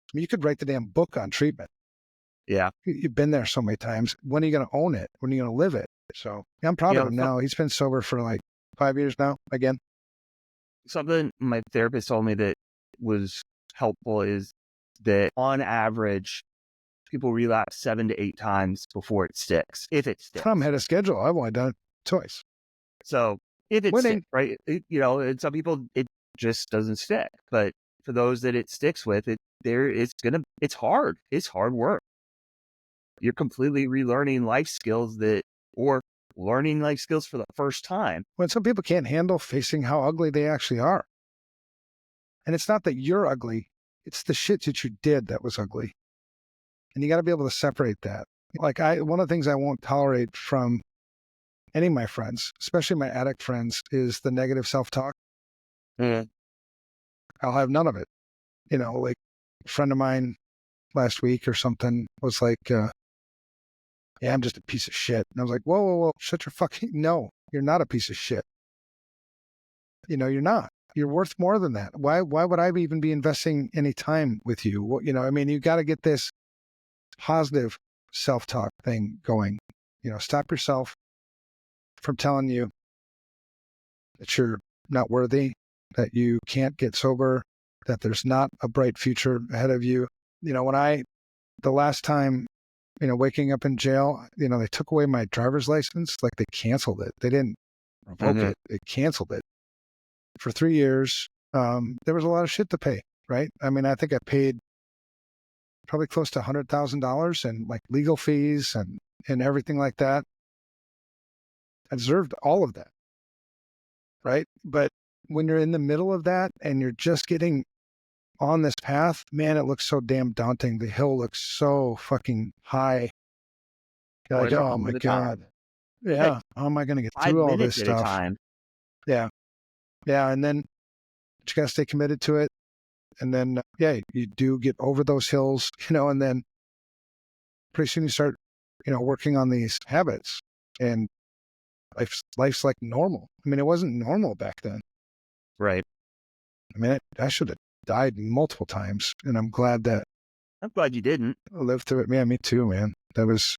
I mean, you could write the damn book on treatment. Yeah. You've been there so many times. When are you going to own it? When are you going to live it? So I'm proud of him now. He's been sober for like 5 years now, again. Something my therapist told me that was helpful is that on average, people relapse 7 to 8 times before it sticks. If it sticks. I'm ahead of schedule. I've only done it twice. So if it Winning. sticks, right? And some people, it just doesn't stick. But for those that it sticks with, it's hard. It's hard work. You're completely relearning life skills or learning life skills for the first time. When some people can't handle facing how ugly they actually are. And it's not that you're ugly, it's the shit that you did that was ugly. And you got to be able to separate that. Like one of the things I won't tolerate from any of my friends, especially my addict friends, is the negative self-talk. Mm. I'll have none of it. You know, like a friend of mine last week or something was like, yeah, I'm just a piece of shit. And I was like, whoa, shut your fucking, no, you're not a piece of shit. You know, you're not. You're worth more than that. Why would I even be investing any time with you? You know, I mean, you got to get this positive self-talk thing going. You know, stop yourself from telling you that you're not worthy, that you can't get sober, that there's not a bright future ahead of you. You know, the last time, you know, waking up in jail, you know, they took away my driver's license, like they canceled it. They didn't revoke it. They canceled it. For 3 years, there was a lot of shit to pay, right? I mean, I think I paid probably close to $100,000 in like legal fees and everything like that. I deserved all of that, right? But when you're in the middle of that and you're just getting on this path, man, it looks so damn daunting. The hill looks so fucking high. You're like, oh my God. Yeah. Hey, how am I going to get through all this stuff? Time. Yeah. Yeah. And then you got to stay committed to it. And then, yeah, you do get over those hills, you know, and then pretty soon you start, you know, working on these habits and life's like normal. I mean, it wasn't normal back then. Right. I mean, I should have died multiple times, and I'm glad you didn't. I lived through it. Yeah, me too, man. That's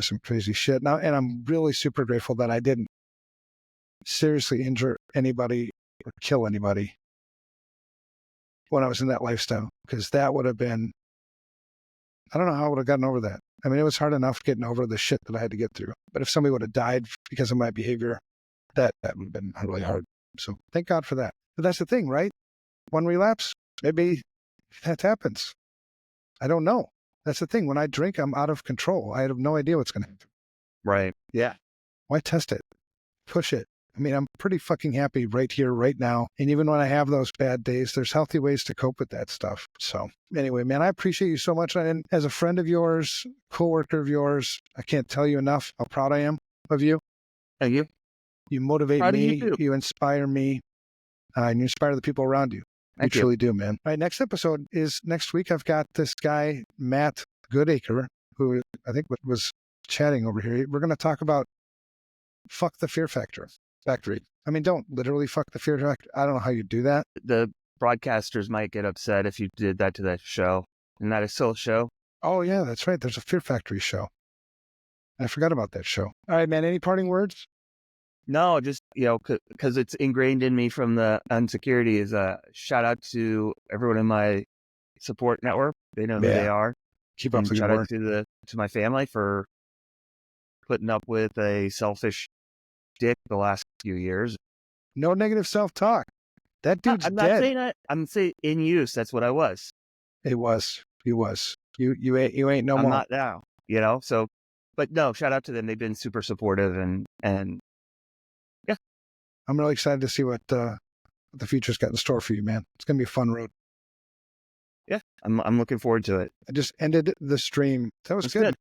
some crazy shit. Now, and I'm really super grateful that I didn't seriously injure anybody or kill anybody when I was in that lifestyle, because that would have been, I don't know how I would have gotten over that. I mean, it was hard enough getting over the shit that I had to get through. But if somebody would have died because of my behavior, that would have been really hard. So thank God for that. But that's the thing, right? One relapse, maybe that happens. I don't know. That's the thing. When I drink, I'm out of control. I have no idea what's going to happen. Right. Yeah. Why test it? Push it. I mean, I'm pretty fucking happy right here, right now. And even when I have those bad days, there's healthy ways to cope with that stuff. So anyway, man, I appreciate you so much. And as a friend of yours, coworker of yours, I can't tell you enough how proud I am of you. Thank you. You motivate Proud me. of you too. You inspire me. And you inspire the people around you. You truly do, man. All right, next episode is next week. I've got this guy, Matt Goodacre, who I think was chatting over here. We're going to talk about fuck the fear factory. I mean, don't literally fuck the fear factory. I don't know how you do that. The broadcasters might get upset if you did that to that show. Isn't that still a show? Oh, yeah, that's right. There's a Fear Factory show. I forgot about that show. All right, man. Any parting words? No, just, you know, because it's ingrained in me from the unsecurity is a shout out to everyone in my support network. They know who they are. Keep up the good shout work. out to my family for putting up with a selfish dick the last few years. No negative self-talk. That dude's I'm dead. not saying that. I'm saying in use. That's what I was. He was. You ain't no more. I'm not now, you know? So, but no, shout out to them. They've been super supportive and yeah. I'm really excited to see what the future's got in store for you, man. It's going to be a fun road. Yeah. I'm looking forward to it. I just ended the stream. That was good.